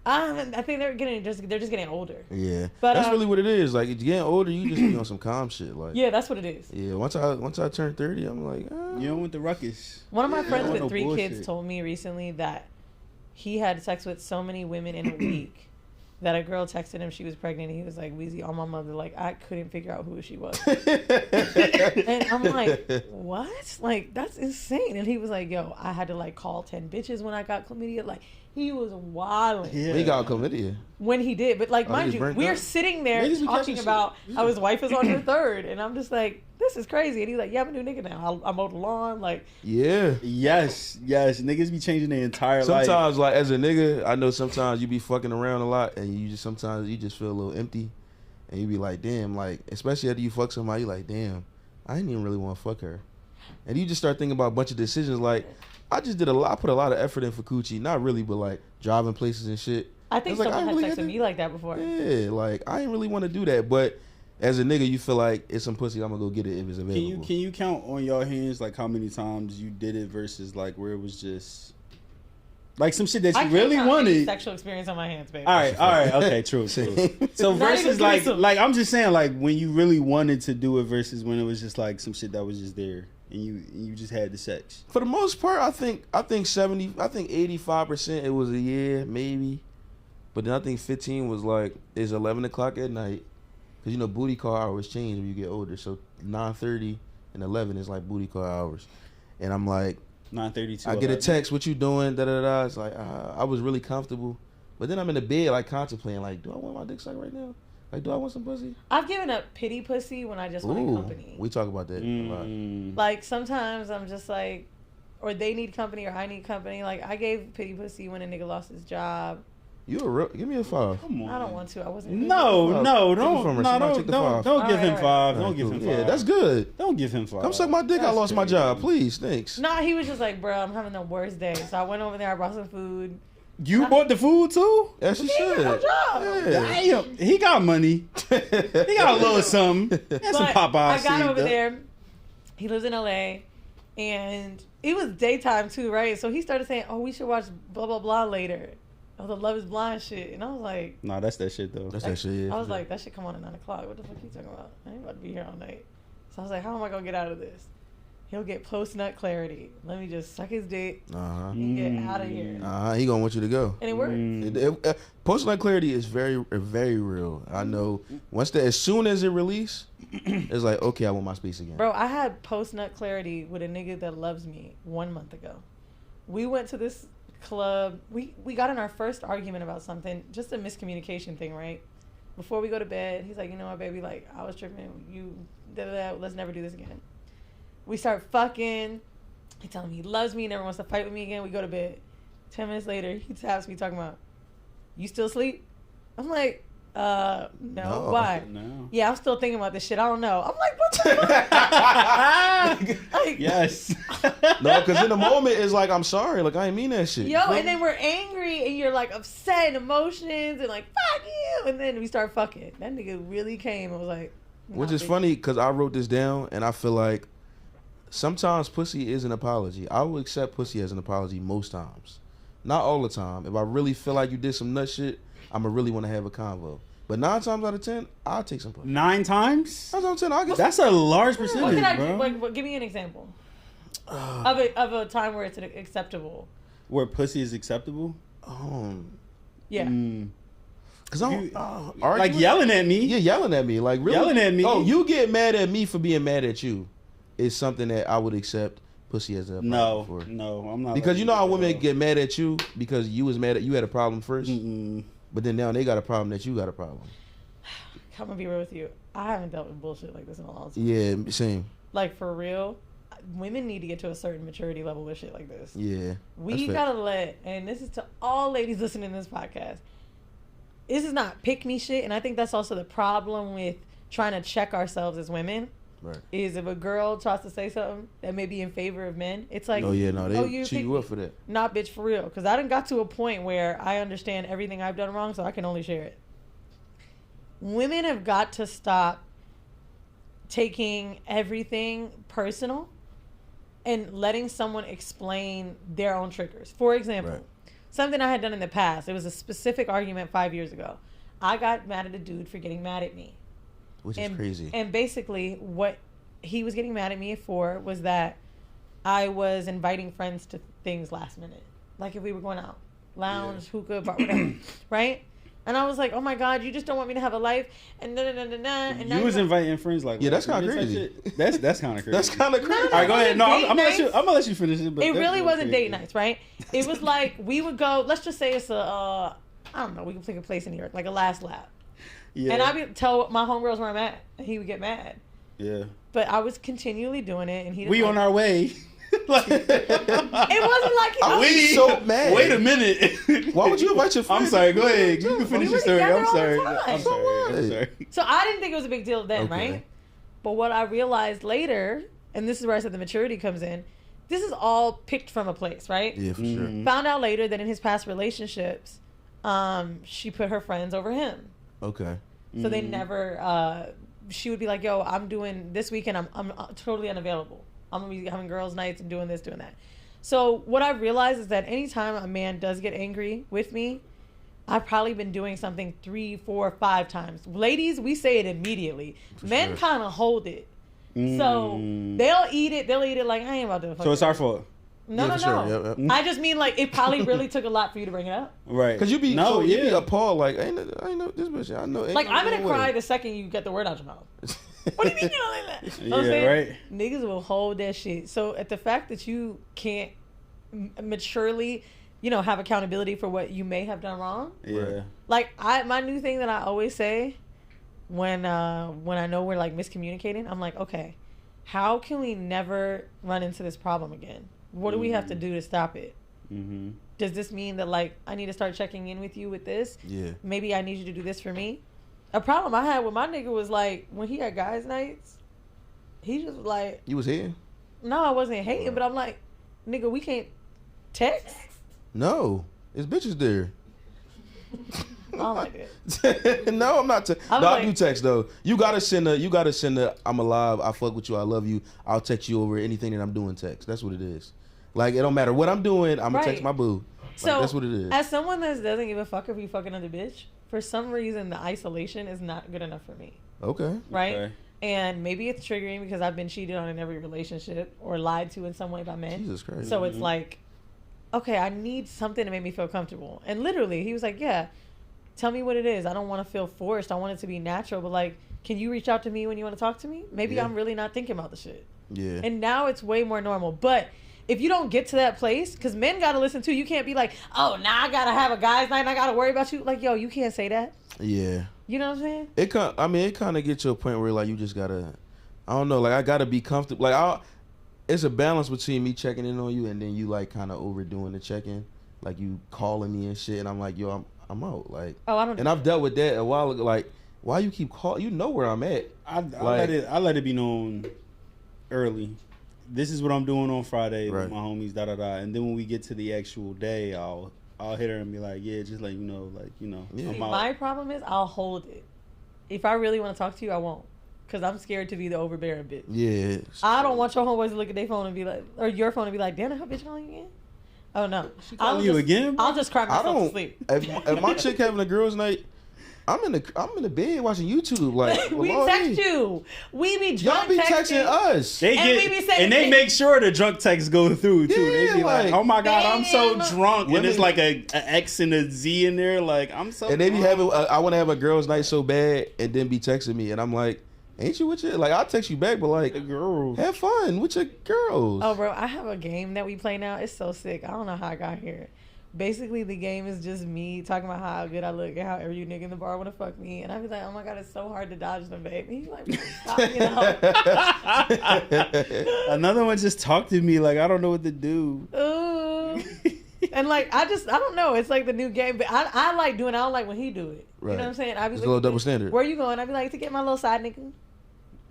I think they're just getting older. Yeah, But, that's really what it is. Like, getting older, you just be on some calm shit. Like, Yeah, that's what it is. yeah. Once I turn 30, I'm like, You don't want the ruckus. One of my Yeah, friends I with want no 3 bullshit. kids told me recently that he had sex with so many women in a week that a girl texted him she was pregnant, and he was like, Weezy, on my mother, like, I couldn't figure out who she was. And I'm like, what? Like, that's insane. And he was like, yo, I had to like call 10 bitches when I got chlamydia. Like, he was wilding Yeah. we got chlamydia. when he did. But like, Oh, mind he you, burnt we're up? sitting there Niggas be talking catching about shit. how his wife is on her 3rd. And I'm just like, this is crazy. And he's like, yeah, I'm a new nigga now. I mowed the lawn. Like, Yeah. Yes. Niggas be changing their entire life. Sometimes, like as a nigga, I know sometimes you be fucking around a lot, and you just sometimes you just feel a little empty, and you be like, damn, like especially after you fuck somebody, you like, damn, I didn't even really want to fuck her, and you just start thinking about a bunch of decisions. Like, I just did a lot, I put a lot of effort in for coochie, not really, but like driving places and shit. I think It's like, someone I had really sex had with to- me like that before. Yeah, like I didn't really want to do that, but as a nigga, you feel like it's some pussy, I'm gonna go get it if it's available. Can you count on your hands like how many times you did it versus like where it was just like some shit that I you can't really count any wanted? sexual experience on my hands, baby. All right, okay, true. So Not versus even like threesome. I'm just saying like when you really wanted to do it versus when it was just like some shit that was just there and you just had the sex. For the most part, I think 85% it was a year maybe, but then I think 15 was like it's 11 o'clock at night, cause you know booty call hours change when you get older. So 9:30 and 11 is like booty call hours, and I'm like 9:32. I get a text, what you doing? Da da da. It's like I was really comfortable, but then I'm in the bed like contemplating like, do I want my dick sucked right now? Like, do I want some pussy? I've given up pity pussy when I just wanted company. We talk about that a lot. Like, sometimes I'm just like, or they need company or I need company. Like, I gave pity pussy when a nigga lost his job. You a real? Give me a 5. Come on. I don't want to. I wasn't. No, Take no, it don't, from her. no, Somebody don't, take the 5. don't give him Alright, 5. Alright, Don't give him cool. 5. Yeah, that's good. Don't give him 5. Come suck my dick. I That's lost my crazy. job. Please, thanks. Nah, he was just like, bro, I'm having the worst day. So I went over there. I brought some food. You bought the food too? Yes, you He got should. no job. Yeah. Damn, he got money. He got a little something. And some But Popeyes. I got seed, over though. there. He lives in LA, and it was daytime too, right? So he started saying, "Oh, we should watch blah blah blah later." Oh, the Love Is Blind shit, and I was like, Nah, that's that shit though. That's that shit. Yeah, I was like, that should come on at 9 o'clock. What the fuck are you talking about? I ain't about to be here all night. So I was like, how am I gonna get out of this? He'll get post nut clarity. Let me just suck his dick and get out of here. He gonna want you to go. And it worked. Post-nut clarity is very real. I know. As soon as it release, it's like, okay, I want my space again. Bro, I had post nut clarity with a nigga that loves me 1 month ago. We went to this club. We got in our first argument about something, just a miscommunication thing, right? Before we go to bed, he's like, you know what, baby, like, I was tripping. Let's never do this again. We start fucking. He telling me he loves me, never wants to fight with me again. We go to bed. 10 minutes later, he taps me talking about, you still asleep? I'm like, no. Why? No. Yeah, I'm still thinking about this shit. I don't know. I'm like, what the fuck? Like, Yes. No, because in the moment, it's like, I'm sorry. Like, I ain't mean that shit. Yo, and then we're angry and you're like upset and emotions and like, fuck you. And then we start fucking. That nigga really came and was like, Which is funny because I wrote this down and I feel like sometimes pussy is an apology. I will accept pussy as an apology most times. Not all the time. If I really feel like you did some nut shit, I'ma really want to have a convo. But 9 times out of 10, I'll take some pussy. 9 times? 9 times out of 10, I'll get That's a large what percentage, did I bro. do? Like, give me an example of a time where it's acceptable. Where pussy is acceptable? Yeah. Cause I You- don't Like yelling at me. Yeah, yelling at me. Like really Yelling at me. Oh, you get mad at me for being mad at you. Is something that I would accept pussy as a No, for. no, I'm not. Because like you know that how at women all. get mad at you because you was mad at you had a problem first, but then now they got a problem that you got a problem. I'm gonna be real with you. I haven't dealt with bullshit like this in a long time. Yeah, same. Like, for real, women need to get to a certain maturity level with shit like this. Yeah, We gotta let, and this is to all ladies listening to this podcast, this is not pick me shit, and I think that's also the problem with trying to check ourselves as women. Right. Is if a girl tries to say something that may be in favor of men, it's like, Oh yeah, no, they you cheat pick you me. up for that. Nah, bitch, for real. Because I done got to a point where I understand everything I've done wrong, so I can only share it. Women have got to stop taking everything personal and letting someone explain their own triggers. For example, Right. something I had done in the past. It was a specific argument 5 years ago. I got mad at a dude for getting mad at me. Which is crazy. And basically, what he was getting mad at me for was that I was inviting friends to things last minute. Like if we were going out, lounge, hookah, bar, whatever, right? And I was like, oh my God, you just don't want me to have a life. And And You was inviting friends like Yeah, that's last kinda minute type crazy. shit? That's kind of crazy. That's kind of crazy. All right, go ahead. No, Date I'm nights. gonna let you finish it. But It that's really wasn't crazy. date nights, right? It was like we would go. Let's just say it's I don't know. We can pick a place in New York, like a last lap. Yeah. And I would tell my homegirls where I'm at, and he would get mad. Yeah. But I was continually doing it, and he. We on our way. Like, It wasn't like he I was. was so mad. Wait a minute. Why would you invite your friends? I'm sorry. Go ahead. You can finish We your were story. together I'm all the sorry. time. I'm So sorry. I'm sorry. So I didn't think it was a big deal then, Okay. right? But what I realized later, and this is where I said the maturity comes in, this is all picked from a place, right? Yeah, for sure. Found out later that in his past relationships, she put her friends over him. Okay. So they never, she would be like, yo, I'm doing this weekend, I'm totally unavailable. I'm going to be having girls' nights and doing this, doing that. So what I've realized is that anytime a man does get angry with me, I've probably been doing something 3, 4, 5 times. Ladies, we say it immediately. Men sure. kind of hold it. So they'll eat it like, I ain't about to. So it's our fault. No, Yeah, no, for no. sure. Yep, yep. I just mean like it probably really took a lot for you to bring it up. Right. Cause you be no, you be yeah. appalled like I ain't know this bitch. I know. ain't Like no I'm gonna damn cry way. the second you get the word out your mouth. What do you mean you don't like that? You know what I'm Yeah, saying? right. Niggas will hold that shit. So at the fact that you can't maturely, have accountability for what you may have done wrong. Yeah. Like my new thing that I always say when I know we're like miscommunicating, I'm like, okay, how can we never run into this problem again? What do we have to do to stop it? Mm-hmm. Does this mean that like I need to start checking in with you with this? Yeah. Maybe I need you to do this for me. A problem I had with my nigga was like when he had guys' nights, he just was like, You was here? no, I wasn't hating, but I'm like, nigga, we can't text. No, it's bitches there. I don't like it. No, I'm not. I'm No, I like- do text though. You gotta send a. I'm alive. I fuck with you. I love you. I'll text you over anything that I'm doing. Text. That's what it is. Like it don't matter what I'm doing. I'm gonna text my boo. Like, So that's what it is. As someone that doesn't give a fuck if you fuck another bitch, for some reason the isolation is not good enough for me. Okay. Right? Okay. And maybe it's triggering because I've been cheated on in every relationship or lied to in some way by men. Jesus Christ. So it's like, okay, I need something to make me feel comfortable. And literally, he was like, yeah, tell me what it is. I don't want to feel forced. I want it to be natural. But like, can you reach out to me when you want to talk to me? Maybe Yeah. I'm really not thinking about the shit. Yeah. And now it's way more normal. But if you don't get to that place, because men got to listen too, you can't be like, oh, now I got to have a guy's night and I got to worry about you. Like, yo, you can't say that. Yeah. You know what I'm saying? It kind of gets to a point where like you just gotta, I don't know, like I gotta be comfortable. Like it's a balance between me checking in on you and then you like kind of overdoing the check-in, like you calling me and shit, and I'm like, yo, I'm out. Like, Oh, I don't. and I've dealt with that a while ago. Like, why you keep calling? You know where I'm at. I let it be known early. This is what I'm doing on Friday Right. with my homies. Da da da. And then when we get to the actual day, I'll hit her and be like, yeah, just let you know, like Yeah. I'm out. My problem is I'll hold it. If I really want to talk to you, I won't. Because I'm scared to be the overbearing bitch. Yeah. I don't want your homeboys to look at their phone and be like, or your phone and be like, damn, her bitch calling you again? Oh, no. calling you again, bro? I'll just cry I myself to don't. sleep. If my chick having a girls' night, I'm in the bed watching YouTube. Like, We Lord, text you. We be Y'all drunk be texting. texting us. They And we be saying- and they make sure the drunk texts go through too. They Yeah, be like, like, "Oh my god, I'm so damn. drunk," and Women- it's like a X and a Z in there. Like I'm so. And they be drunk. having, I want to have a girls' night so bad, and then be texting me, and I'm like, ain't you with your, like, I'll text you back, but like, the girls. have fun with your girls. Oh, bro, I have a game that we play now. It's so sick. I don't know how I got here. Basically, the game is just me talking about how good I look and how every nigga in the bar want to fuck me. And I be like, oh my God, it's so hard to dodge them, babe. And he's like, stop, you know. Another one just talked to me like I don't know what to do. Ooh. And like, I don't know. It's like the new game. But I like doing it. I don't like when he do it. Right. You know what I'm saying? I be It's like, a little double standard. where you going? I be like, to get my little side nigga.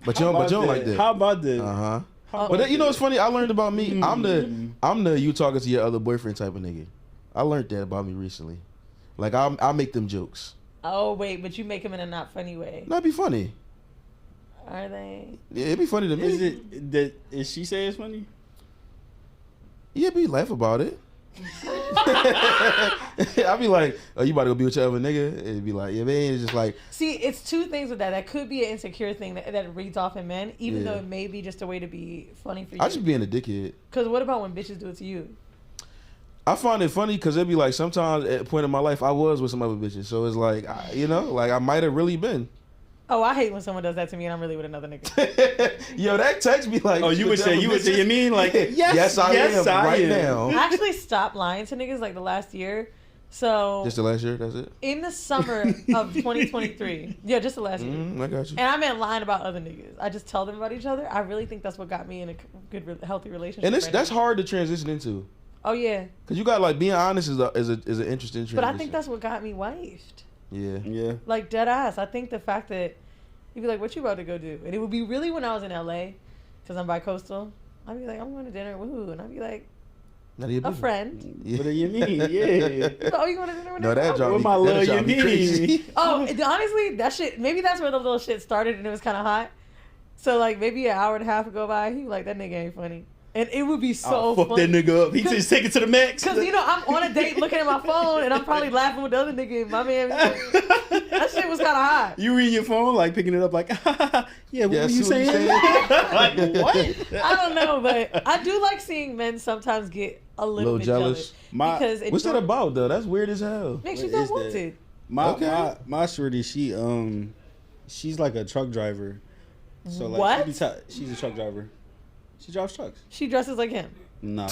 But you don't like that. How about that? Uh-huh. How But about you know what's that? funny? I learned about me. I'm the you talking to your other boyfriend type of nigga. I learned that about me recently. Like, I'll make them jokes. Oh, wait, but you make him in a not funny way. That'd be funny. Are they? Yeah, it'd be funny to me. Is it that? Is she say it's funny? Yeah, be laugh about it. I'd be like, oh, you about to go be with your other nigga? It'd be like, yeah, man, it's just like, See, it's two things with that. That could be an insecure thing that reads off in men, even Yeah. though it may be just a way to be funny for you. I just being a dickhead. Because what about when bitches do it to you? I find it funny because it'd be like sometimes at a point in my life I was with some other bitches. So it's like, like I might have really been. Oh, I hate when someone does that to me and I'm really with another nigga. Yo, that text be like, Oh, you would say you mean like yes, I am right I now. actually stopped lying to niggas like the last year. So Just the last year, that's it? in the summer of 2023, yeah, just the last year. I got you. And I meant lying about other niggas. I just tell them about each other. I really think that's what got me in a good, healthy relationship. And right that's now. hard to transition into. Oh yeah, Cause you got like being honest is an interesting transition. but I think that's what got me wifed. yeah. Yeah. Like dead ass. I think the fact that you'd be like, "What you about to go do?" And it would be really when I was in LA, because I'm bi-coastal. I'd be like, "I'm going to dinner with who?" And I'd be like, Not your "A business. friend." What do you mean? Yeah. Oh, you going to dinner with No, them? that Oh, drive With me, my little that drive me you crazy. need. Oh, honestly, that shit. Maybe that's where the little shit started, and it was kind of hot. So like maybe an hour and a half would go by, he was like, "That nigga ain't funny," and it would be so Fuck funny. that nigga up. He just take it to the max. Cause you know I'm on a date looking at my phone, and I'm probably laughing with the other nigga. And my man, that shit was kind of hot. You read your phone, like picking it up, like, yeah, what Yeah, were you see what you saying? Like, what? I don't know, but I do like seeing men sometimes get a little, Little bit jealous. jealous My- because it What's that about though? That's weird as hell. makes What you feel is that? wanted. My shorty, she's like a truck driver. So like, What? she's a truck driver. She drives trucks. She dresses like him. No.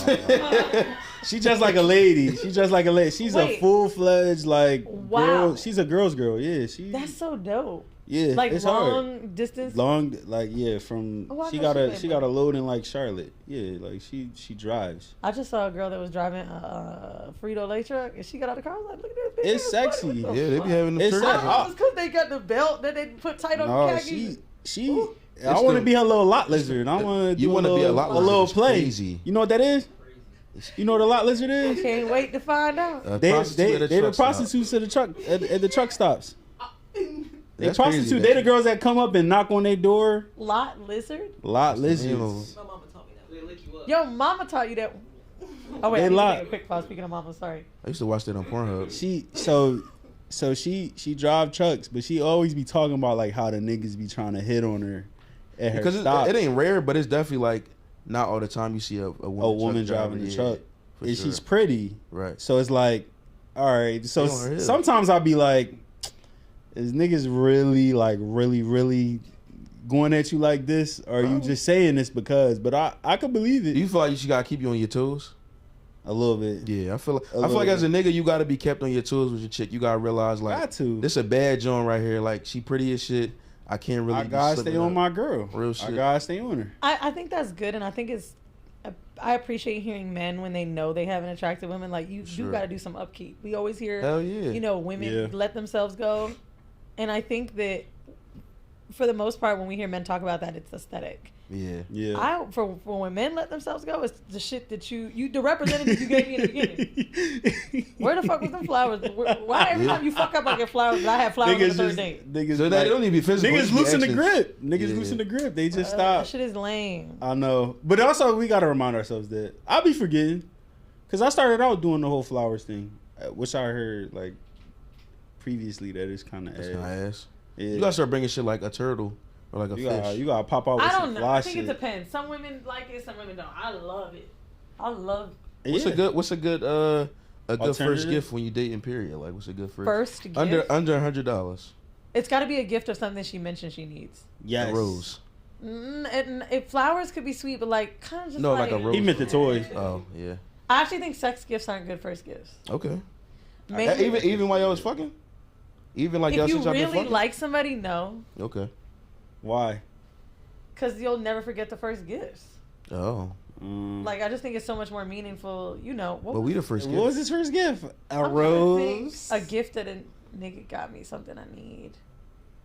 She just like a lady. She's just like a lady. She's Wait. a full-fledged like Wow. girl. She's a girl's girl. Yeah, she. That's so dope. Yeah, Like it's long hard. distance. Long, like from Oh, I she know got she she made got a load in like Charlotte. Yeah, like she drives. I just saw a girl that was driving a Frito Lay truck, and she got out of the car. I was like, look at this. Big It's ass body. sexy. What the Yeah, they be fuck? having the It's turkey. I don't know. sexy. It's because they got the belt that they put tight on No, the khaki. she. Ooh. I It's want to the- be her little lot lizard. I want to. You want to be a lot lizard. little It's play. crazy. You know what that is? You know what a lot lizard I is? can't wait to find out. A They prostitute at a they the truck stop. prostitutes at the truck at the truck stops. They That's prostitute. crazy, They the man. girls that come up and knock on their door. Lot lizard. Lot That's the name lizards. My mama taught me that. They lick you up. Yo, mama taught you that. Oh wait, They I need to lot. take a quick pause. Speaking of mama, sorry. I used to watch that on Pornhub. She drive trucks, but she always be talking about like how the niggas be trying to hit on her at her Because stop. it ain't rare, but it's definitely like not all the time you see a woman, driving the truck, for and sure. she's pretty. Right. So it's like, all right. So They on her head. sometimes I'll be like, is niggas really going at you like this, or are you Probably. just saying this because? But I could believe it Do you feel like she gotta keep you on your toes? a little bit. Yeah, I feel A like little as a nigga, you gotta be kept on your toes with your chick. You gotta realize like Got to. this a bad joint right here. Like she pretty as shit. I can't really. I be gotta slipping stay on up. my girl. Real I shit. gotta stay on her. I think that's good, and I think it's. I appreciate hearing men when they know they have an attractive woman. Like you Sure. do got to do some upkeep. We always hear, Hell yeah. you know, women Yeah. let themselves go, and I think that for the most part, when we hear men talk about that, it's aesthetic. Yeah. Yeah. For when men let themselves go, it's the shit that you the representative you gave me in the beginning. Where the fuck was them flowers? Why every time you fuck up I get flowers, but I have flowers on the third date? Niggas, So they don't need to be physical. niggas just be loosen the actions. grip. Niggas Yeah. loosen the grip. They just That stop. shit is lame. I know, but also we gotta remind ourselves that I'll be forgetting, cause I started out doing the whole flowers thing, which I heard like previously that it's kind of That's kinda ass. Yeah. You gotta start bringing shit like a turtle or like a you fish. gotta pop out with I some don't know. fly I think shit. it depends. Some women like it, some women don't. I love it. I love What's Yeah. a good first Alternative? gift when you dating? Period. Like what's a good first gift. under $100? It's got to be a gift of something she mentioned she needs. Yes. A rose. And if flowers could be sweet, but like kind of just No, like a rose. He meant the toy. Oh yeah. I actually think sex gifts aren't good first gifts. Okay. Maybe Even while y'all was fucking. Even like y'all if you since y'all been really fucking. like somebody, no, Okay. Why? because you'll never forget the first gifts. Oh. Like I just think it's so much more meaningful. You know, But we the first What was gift. his first gift? A I'm trying to rose. think. A gift that a nigga got me something I need.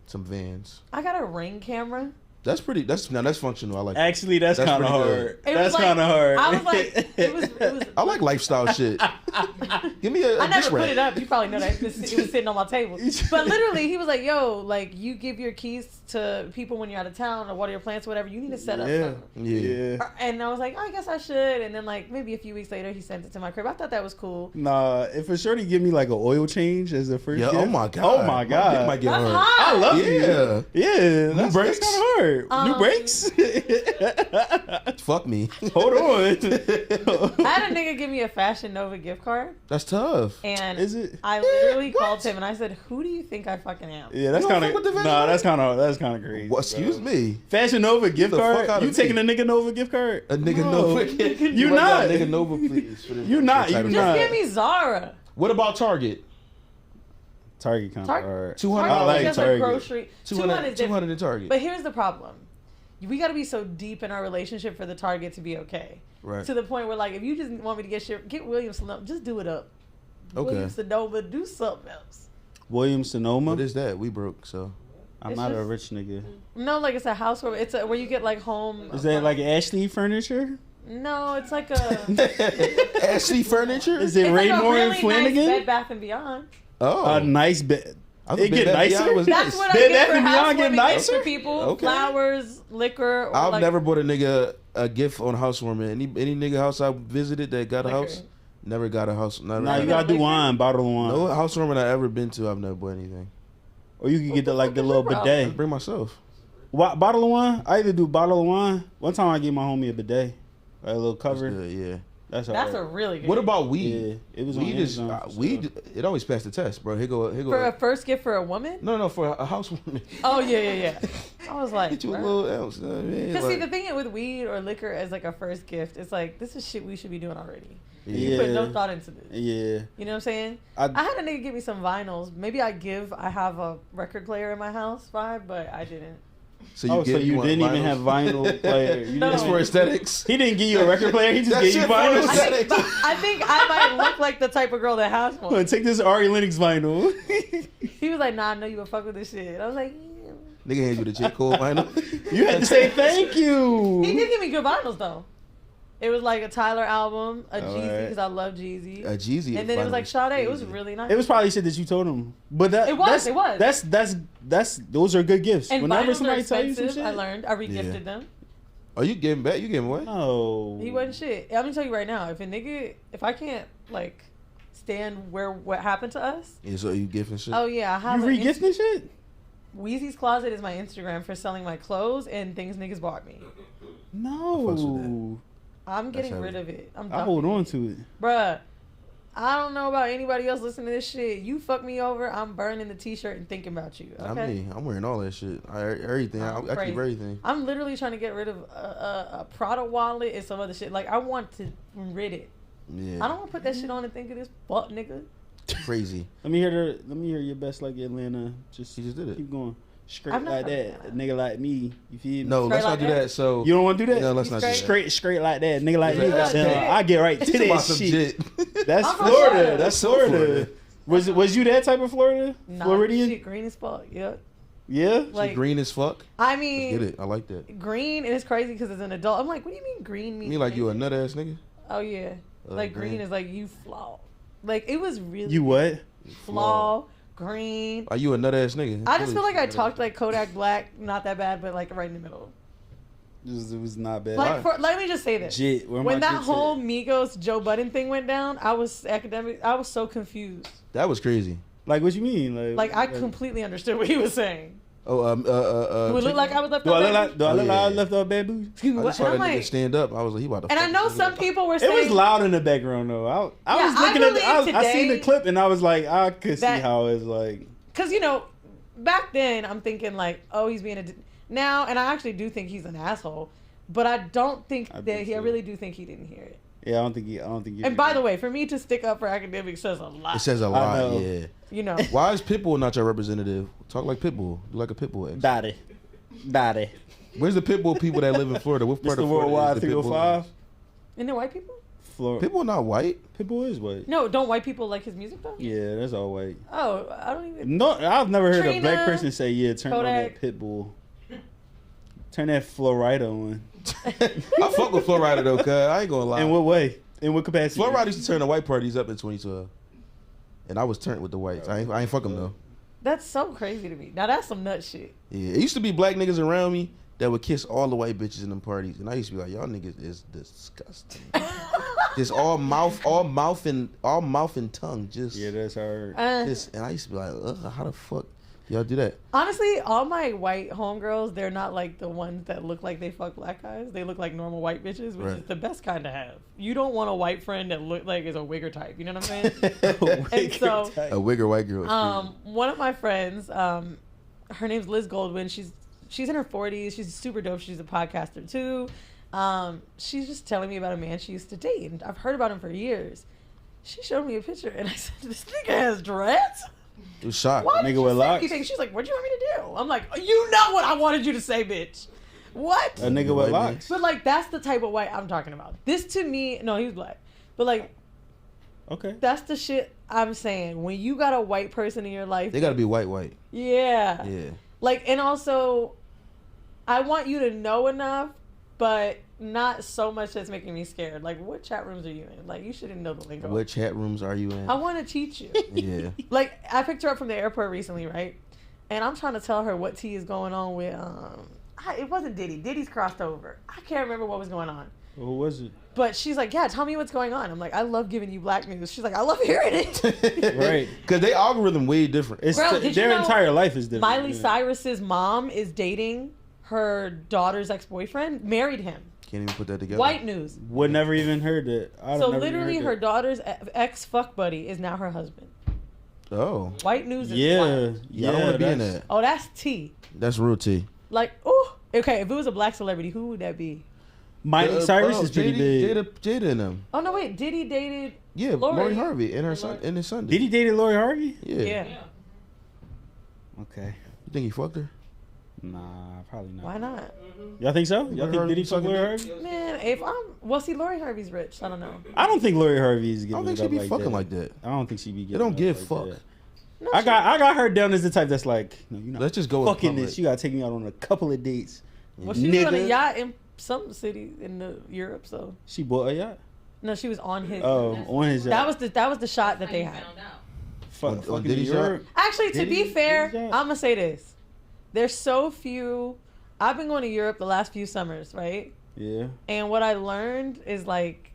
Some Vans. I got a Ring camera. That's pretty. That's functional. I like. Actually, that's That's kind of pretty hard. good. It That's was like- kind of hard. I was like, it was. I like lifestyle shit. Give me a I gift never put wrap. it up. You probably know that it was sitting on my table. But literally, he was like, "Yo, like you give your keys to people when you're out of town or water your plants, whatever. You need to set up Yeah. something." Yeah. And I was like, I guess I should. And then like maybe a few weeks later, he sent it to my crib. I thought that was cool. Nah, if a shorty give me like an oil change as a first Yeah. gift. Oh my god. Oh my dick god. might get That's hard. hot. I love Yeah. you. Yeah, that's brakes? kind of hard. New brakes? Fuck me. Hold on. I had a nigga give me a Fashion Nova gift card, That's tough. and Is it? I literally What? called him and I said, "Who do you think I fucking am?" Yeah, that's You don't kind fuck with the of Fashion Nova? that's kind of crazy. Well, excuse bro. me. Fashion Nova gift the fuck card? out You of taking me. a nigga Nova gift card? A nigga No. Nova. You Write not. down Nigga Nova, please. for this- You not. this You title. Just not. give me Zara. What about Target? Target kind of Target- hard. 200. I Target like is just a Target. grocery. 200 is 200 in Target. But here's the problem. We got to be so deep in our relationship for the Target to be okay. Right. To the point where, like, if you just want me to get shit, get Williams Sonoma. Just do it up. Okay. Williams Sonoma, do something else. Williams Sonoma. What is that? We broke, so. I'm It's not a just- rich nigga. No, like, it's a house where it's where you get, like, home. Is that like Ashley furniture? No, it's like a. Ashley Furniture? Is it It's like a Raymore really and Flanagan? nice Bed Bath and Beyond. Oh. A nice bed. I thought It get Bed Bath & Beyond nicer? was That's nice. what I Bed get Bath for and Beyond get housewarming gifts for nicer? people. Okay. Flowers, liquor. Or I've like, never bought a nigga a gift on housewarming. Any nigga house I visited that got a Liquor. house, never got a house. Never Nah, got you a- gotta do wine, bottle of wine. No housewarming I ever been to, I've never bought anything. Or you can get the the like fuck the is little your problem? I bidet. bring myself. Bottle of wine? I either do bottle of wine. One time I gave my homie a bidet. Like a little That's cover. good, yeah. That's That's a alright. really good. What about Yeah, weed? it was on Weed is Amazon for weed. sale. It always passed the test, bro. Here go. for a first gift for a woman? No, for a housewarming. Oh yeah. I was like, Get you a bruh. little ounce. You know what I mean? Cause see, Like- the thing with weed or liquor as like a first gift, it's like this is shit we should be doing already. You put no thought into this. Yeah. You know what I'm saying? I had a nigga give me some vinyls. Maybe I have a record player in my house vibe, but I didn't. So you didn't even have vinyl player. No. It's for aesthetics. He didn't give you a record player. He just gave you vinyl. I think I might look like the type of girl that has one. Take this Ari Lennox vinyl. He was like, "Nah, I know you would fuck with this shit." I was like, "Yeah." Nigga hands you the J. Cole vinyl. You had to say thank you. He did give me good vinyls though. It was like a Tyler album, a Jeezy because I love Jeezy. A Jeezy, and then it was like Sade. It was really nice. It was probably shit that you told him, but it was. That's those are good gifts. And whenever vinyls somebody are tell you expensive. some shit, I learned. I regifted them. Oh, you giving back? You giving away? No, he wasn't shit. I'm gonna tell you right now. If I can't like stand what happened to us. Yeah, so you gifting shit? Oh yeah, I have. You re-gifting shit? Weezy's Closet is my Instagram for selling my clothes and things niggas bought me. No. I'm getting rid of it. I hold on to it. Bruh, I don't know about anybody else listening to this shit. You fuck me over, I'm burning the t-shirt and thinking about you. Okay? I mean, I'm wearing all that shit. Everything. I keep everything. I'm literally trying to get rid of a Prada wallet and some other shit. Like, I want to rid it. Yeah. I don't want to put that shit on and think of this fuck nigga. Crazy. Let me hear your best like Atlanta. She just did it. Keep going. Straight like that. A nigga like me. You feel me? No, let's not do that. So you don't want to do that? No, let's not do that. Straight like that. Nigga like me. I get right to that shit. That's Florida. That's Florida. Was you that type of Florida? Nah, Floridian? Shit green as fuck. Yep. Yeah? Like, green as fuck? I mean... Let's get it. I like that. Green, and it's crazy because as an adult, I'm like, what do you mean green means... Me like you a nut ass nigga? Oh, yeah. Like, green is like you flaw. Like, it was really... You what? Flaw, green. Are you a nut ass nigga? I just feel like I talked like Kodak Black, not that bad, but like right in the middle. It was not bad. Like, let me just say this. When that whole Migos Joe Budden thing went down, I was so confused. That was crazy. Like, what you mean? Like I completely understood what he was saying. Oh, do it look like I was left do off bamboo? Do I look like I was left off bamboo? I just saw that nigga stand up. I was like, he about to. And I know some people were saying it was loud in the background though. I was looking at I seen the clip and I was like, I could see how it's like. Because back then I'm thinking like, oh, he's being now, and I actually do think he's an asshole, but I don't think I really do think he didn't hear it. Yeah, I don't think he. And by the way, for me to stick up for academics says a lot. It says a lot. Yeah. Why is Pitbull not your representative? Talk like Pitbull. You like a Pitbull ex. Daddy. Where's the Pitbull people that live in Florida? What part of Florida? Worldwide 305. And they're white people? Florida. Pitbull not white. Pitbull is white. No, don't white people like his music though? Yeah, that's all white. Oh, I don't even. No, I've never heard a black person say, "Yeah, turn Kodak. on that Pitbull, turn that Florida on." I fuck with Florida though, cuz I ain't gonna lie. In what way? In what capacity? Florida used to turn the white parties up in 2012, and I was turned with the whites. I ain't fuck them though. That's so crazy to me. Now that's some nut shit. Yeah, it used to be black niggas around me that would kiss all the white bitches in them parties, and I used to be like, y'all niggas is disgusting. Just all mouth and tongue. Just yeah, that's hard. And I used to be like, ugh, how the fuck y'all do that? Honestly, all my white homegirls, they're not like the ones that look like they fuck black guys. They look like normal white bitches, which is the best kind to have. You don't want a white friend that look like is a wigger type. You know what I'm saying? A wigger white girl. One of my friends, her name's Liz Goldwyn. She's in her 40s. She's super dope. She's a podcaster too. She's just telling me about a man she used to date, and I've heard about him for years. She showed me a picture, and I said, "This nigga has dreads." It was shocked. Why did you say anything? She's like, "What do you want me to do?" I'm like, "You know what I wanted you to say, bitch." What? A nigga with locks. But like, that's the type of white I'm talking about. This to me, no, he was black, but like, okay, that's the shit I'm saying. When you got a white person in your life, they gotta be white. Yeah. Yeah. Like, and also, I want you to know enough, but not so much that's making me scared. Like, what chat rooms are you in? Like, you shouldn't know the lingo. What chat rooms are you in? I want to teach you. Yeah. Like, I picked her up from the airport recently, right? And I'm trying to tell her what tea is going on with, it wasn't Diddy. Diddy's crossed over. I can't remember what was going on. Well, who was it? But she's like, yeah, tell me what's going on. I'm like, I love giving you black news. She's like, I love hearing it. Right. Because they algorithm way different. Their entire life is different. Miley Cyrus's mom is dating her daughter's ex-boyfriend, married him. Can't even put that together. White news. Would never even heard that. So literally her daughter's ex-fuck buddy is now her husband. Oh. White news is wild. Yeah, I don't want to be in that. Oh, that's tea. That's real tea. Like, oh, okay, if it was a black celebrity, who would that be? Miley Cyrus is pretty big. Jada and them. Oh no, wait, Diddy dated. Yeah, Lori Harvey and her son and his son. Did he dated Lori Harvey? Yeah. Okay. You think he fucked her? Nah, probably not. Why not? Y'all think so? Y'all think Diddy fucked Lori Harvey? Man, if see, Lori Harvey's rich. I don't know. I don't think Lori Harvey is getting. I don't think she be fucking like that. I don't think she be getting. They don't give like fuck. that. No, I got her down as the type that's like, no, you're not. Let's just go with fucking public. this. You gotta take me out on a couple of dates. Well, she was on a Nigga. yacht in some city in Europe. So She bought a yacht. no, she was on his. Oh, on his yacht. That was the shot that they had. On Fucking Diddy's Europe. Actually, to be Diddy's fair, yacht? I'm gonna say this: there's so few. I've been going to Europe the last few summers, right? Yeah. And what I learned is like,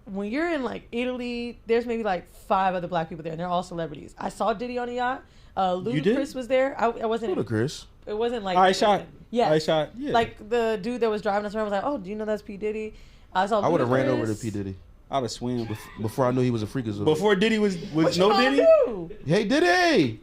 when you're in like Italy, there's maybe like 5 other black people there, and they're all celebrities. I saw Diddy on a yacht. You did? Ludacris was there. I wasn't. Ludacris. It wasn't like. I shot. Yeah. I shot. Yeah. Like the dude that was driving us around was like, "Oh, do you know that's P Diddy?" I saw. I would have ran over to Ludacris. P Diddy I'd have swam. before I knew he was a freakazoid. Before Diddy was What no you gonna Diddy. do? Hey Diddy.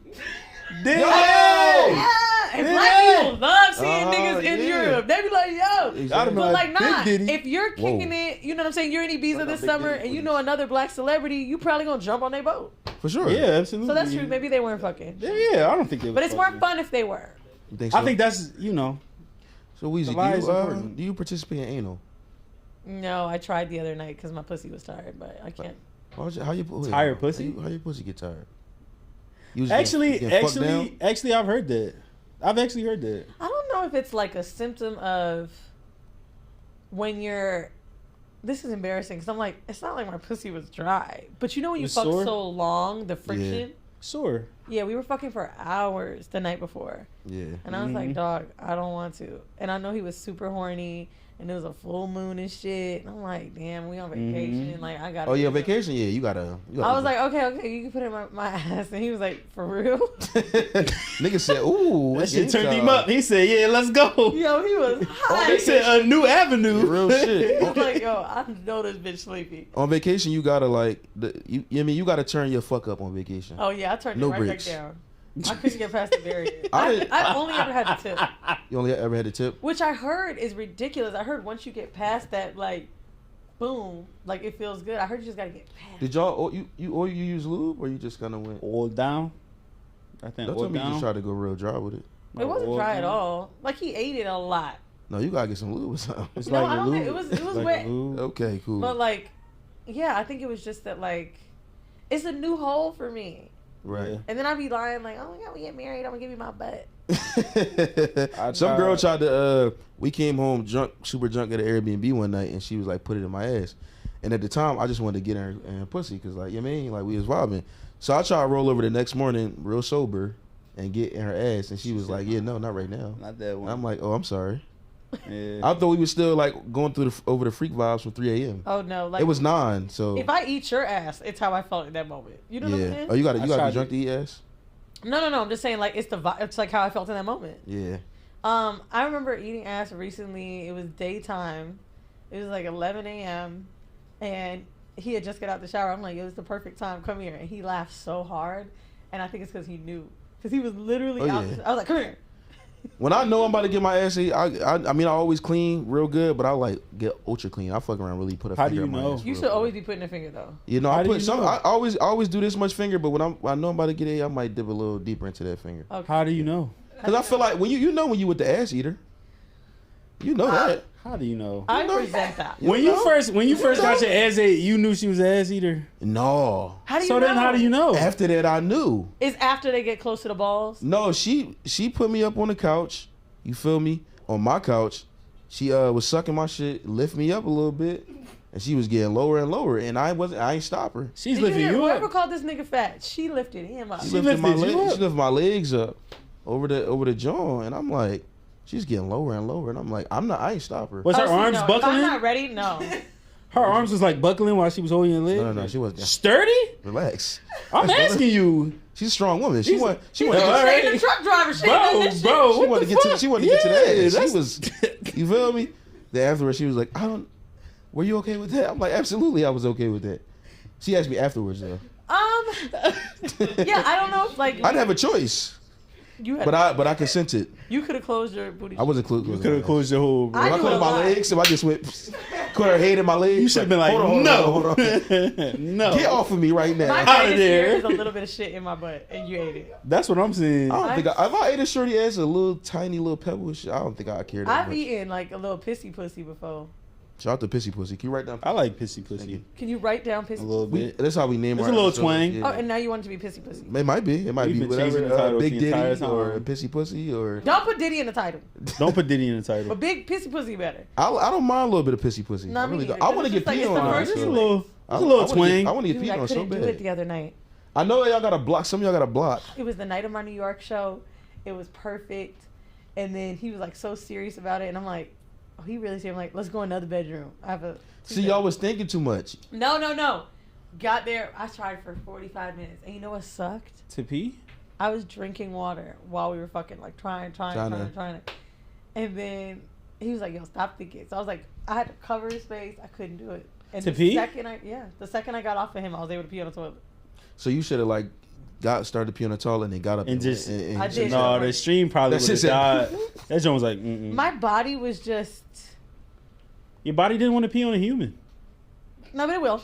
Diddy. Yeah, and black people love seeing Uh-huh, niggas in yeah. Europe. They be like, yo. Exactly. But like, nah, Big Diddy. if you're kicking it, you know what I'm saying? You're in Ibiza this summer and you know another black celebrity, you probably gonna jump on their boat. For sure. Yeah, absolutely. So that's true. Maybe they weren't fucking. Yeah, I don't think they. But it's more fun if they were. You think so? I think that's So Weezy, the lie is important. do you participate in anal? No, I tried the other night because my pussy was tired, but I can't. How you Tired pussy? How your pussy get tired? You just getting fucked down? Actually, I've heard that. I've actually heard that. I don't know if it's like a symptom of when you're. This is embarrassing because I'm like, it's not like my pussy was dry, but you know when you Was fuck sore? so long, the friction. Sure. Yeah, we were fucking for hours the night before. Yeah. And I was like, dog, I don't want to. And I know he was super horny, and it was a full moon and shit. And I'm like, damn, we on vacation. Like, I got. Oh yeah, vacation. Yeah, you gotta. I was like, okay, you can put it in my ass. And he was like, for real? Nigga said, "Ooh, That it's shit turned game him time." up. He said, "Yeah, let's go." Yo, he was hot. He said, "A new avenue." Real shit. He was like, yo, I know this bitch sleepy. On vacation, you gotta like, you gotta turn your fuck up on vacation. Oh, yeah, I turned No it right breaks. back down. I couldn't get past the barrier. I I only ever had the tip. You only ever had a tip? Which I heard is ridiculous. I heard once you get past that, like, boom, like it feels good. I heard you just gotta get past. Did y'all you use lube or you just kind of went? All down. I think Don't all tell me you just down. tried to go real dry with it. It wasn't All dry at down. all. Like he ate it a lot. No, you gotta get some lube or something. It's No, like I a don't think lube. it was Like a wet. lube. Okay, cool. But like, yeah, I think it was just that like, it's a new hole for me. Right. And then I'd be lying like, oh my god, we get married. I'm gonna give you my butt. Some girl tried to. We came home drunk, super drunk at an Airbnb one night, and she was like, "Put it in my ass." And at the time, I just wanted to get her in her pussy because, like, you know what I mean, like we was vibing. So I tried to roll over the next morning, real sober, and get in her ass, and she was like, "Yeah, no, not right now." Not that one. And I'm like, "Oh, I'm sorry." Yeah. I thought we were still like going through over the freak vibes from 3 a.m. Oh no, like It was 9, so if I eat your ass, it's how I felt in that moment. You know what I'm yeah. saying? Oh, you got to I be tried drunk to eat ass. No. I'm just saying like it's it's like how I felt in that moment. Yeah. I remember eating ass recently. It was daytime. It was like 11 a.m. and he had just got out the shower. I'm like, it was the perfect time. Come here. And he laughed so hard, and I think it's because he knew. Because he was literally out. Yeah. I was like, come here. When I know I'm about to get my ass ate, I mean I always clean real good, but I like get ultra clean. I fuck around really put a How finger do in you my know? ass. You real should quick. always be putting a finger though. You know, How I do put you some. know? I always do this much finger, but when I know I'm about to get it, I might dip a little deeper into that finger. Okay. How do you know? Cause I feel like when you know when you with the ass eater, you know that. How do you know? I know- resent that. When you first got your ass ate, you knew she was an ass eater. No. How do you So know? then, how do you know? After that, I knew. Is after they get close to the balls? No, she put me up on the couch. You feel me? On my couch, she was sucking my shit, lift me up a little bit, and she was getting lower and lower, and I ain't stop her. She's Did lifting hear you whoever up. called this nigga fat? She lifted him up. She She lifted my lifted you legs. up. She lifted my legs up over the jaw, and I'm like, she's getting lower and lower, and I'm like, I ain't stop her. Was her Oh, see, arms no, if buckling? I'm not ready. No. Her arms was like buckling while she was holding your leg. No, she wasn't. Sturdy? Relax. I'm asking you. She's a strong woman. She She's- want. She Yeah, want. all She right. ain't the truck driver. She ain't done Bro, this shit. bro. She what wanted the to get to. fuck? She wanted to get to Yeah, that. She that's- was. You feel me? Then afterwards, she was like, Were you okay with that? I'm like, absolutely, I was okay with that. She asked me afterwards though. Yeah, I don't know if like. I didn't have a choice. You had. But I consented. You could have closed your booty. I wasn't close. You could have closed your whole. If I closed my legs, if I just went, caught her head in my legs. You should have been like, hold on. No. Get off of me right now. My Out of greatest there. fear is a little bit of shit in my butt, and you ate it. That's what I'm saying. I don't think if I ate a shorty ass a little tiny little pebble of shit, I don't think I care that I've much. eaten like a little pissy pussy before. Shout out to Pissy Pussy. Can you write down? I like pissy pussy. Can you write down pissy? A little We, bit. that's how we name There's our a little episodes. twang. Yeah. Oh, and now you want it to be pissy pussy. It might be. It might We've be been whatever. changing the titles Big the entire Diddy or time. Pissy Pussy or. Don't put Diddy in the title, Don't put Diddy in the title. but big pissy pussy better. I don't mind a little bit of Pissy Pussy. Not I really me don't. either, I 'cause want to it's get just like, peed it's the on. first Just a choice. little, I just a little wanna get- twang. I want to get Dude, peed I on so couldn't do it bad. the other night. I know y'all got a block. Some of y'all got a block. It was the night of my New York show. It was perfect, and then he was like so serious about it, and I'm like, oh, he really serious. I'm like, let's go another bedroom. I have a. See, y'all was thinking too much. No. Got there. I tried for 45 minutes, and you know what sucked? To pee? I was drinking water while we were fucking like trying. And then he was like, yo, stop thinking. So I was like, I had to cover his face. I couldn't do it. And To pee? The second I got off of him, I was able to pee on the toilet. So you should have like started to pee on the toilet and then got up And just I did. no, the stream probably would That's have it. died. That joint was like, mm-mm. My body was just. Your body didn't want to pee on a human. No, but it will.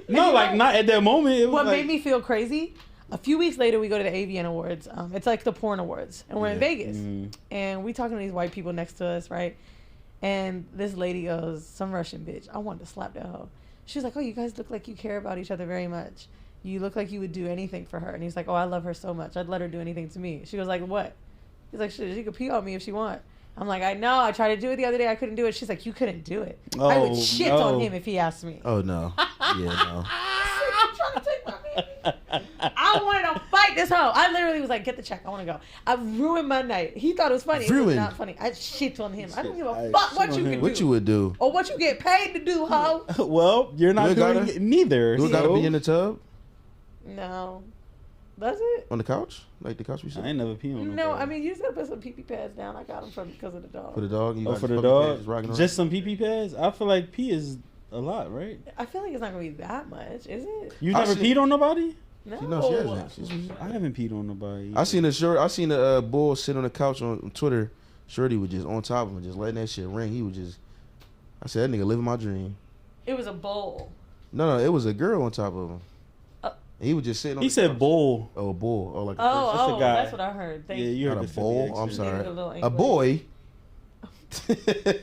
No, you like know not at that moment. It was What like, made me feel crazy? A few weeks later, we go to the AVN Awards. It's like the porn awards, and we're in Yeah. Vegas. And we talking to these white people next to us, right? And this lady goes, "Some Russian bitch." I wanted to slap that hoe. She was like, "Oh, you guys look like you care about each other very much. You look like you would do anything for her." And he's like, "Oh, I love her so much. I'd let her do anything to me." She was like, "What?" He's like, "Shit, she could pee on me if she want." I'm like, "I know. I tried to do it the other day. I couldn't do it." She's like, "You couldn't do it. I would Oh, shit no. on him if he asked me." Oh no. Yeah, no. I'm trying to take my baby. I wanted to fight this hoe. I literally was like, "Get the check. I want to go." I ruined my night. He thought it was funny. It was Ruined. not funny. I shit on him. I don't give a I fuck shit what on you him. can What do you would do? or what you get paid to do, hoe. Well, you're not You doing gotta- it neither. You gotta so- be in the tub No, that's it. on the couch, like the couch we I sit. ain't never pee on No, nobody. I mean you just gotta put some pee pads down. I got them from because of the dog. For the dog. You Oh, got for your the puppy dog, pads rocking around. just some pee pads. I feel like pee is a lot, right? I feel like it's not gonna be that much, is it? You I never see- peed on nobody? No. You know she hasn't. I haven't peed on nobody. I seen a bull sit on the couch on Twitter. Shorty was just on top of him, just letting that shit ring. He was just. I said that nigga living my dream. It was a bowl. No, it was a girl on top of him. Uh, He was just sitting on He the said couch. bull. Oh, a bull. Oh, like a Oh, That's a guy. that's what I heard. Thank Yeah, you. you heard Not a the bull. 50 I'm accent. sorry. Gave it a little A English. boy.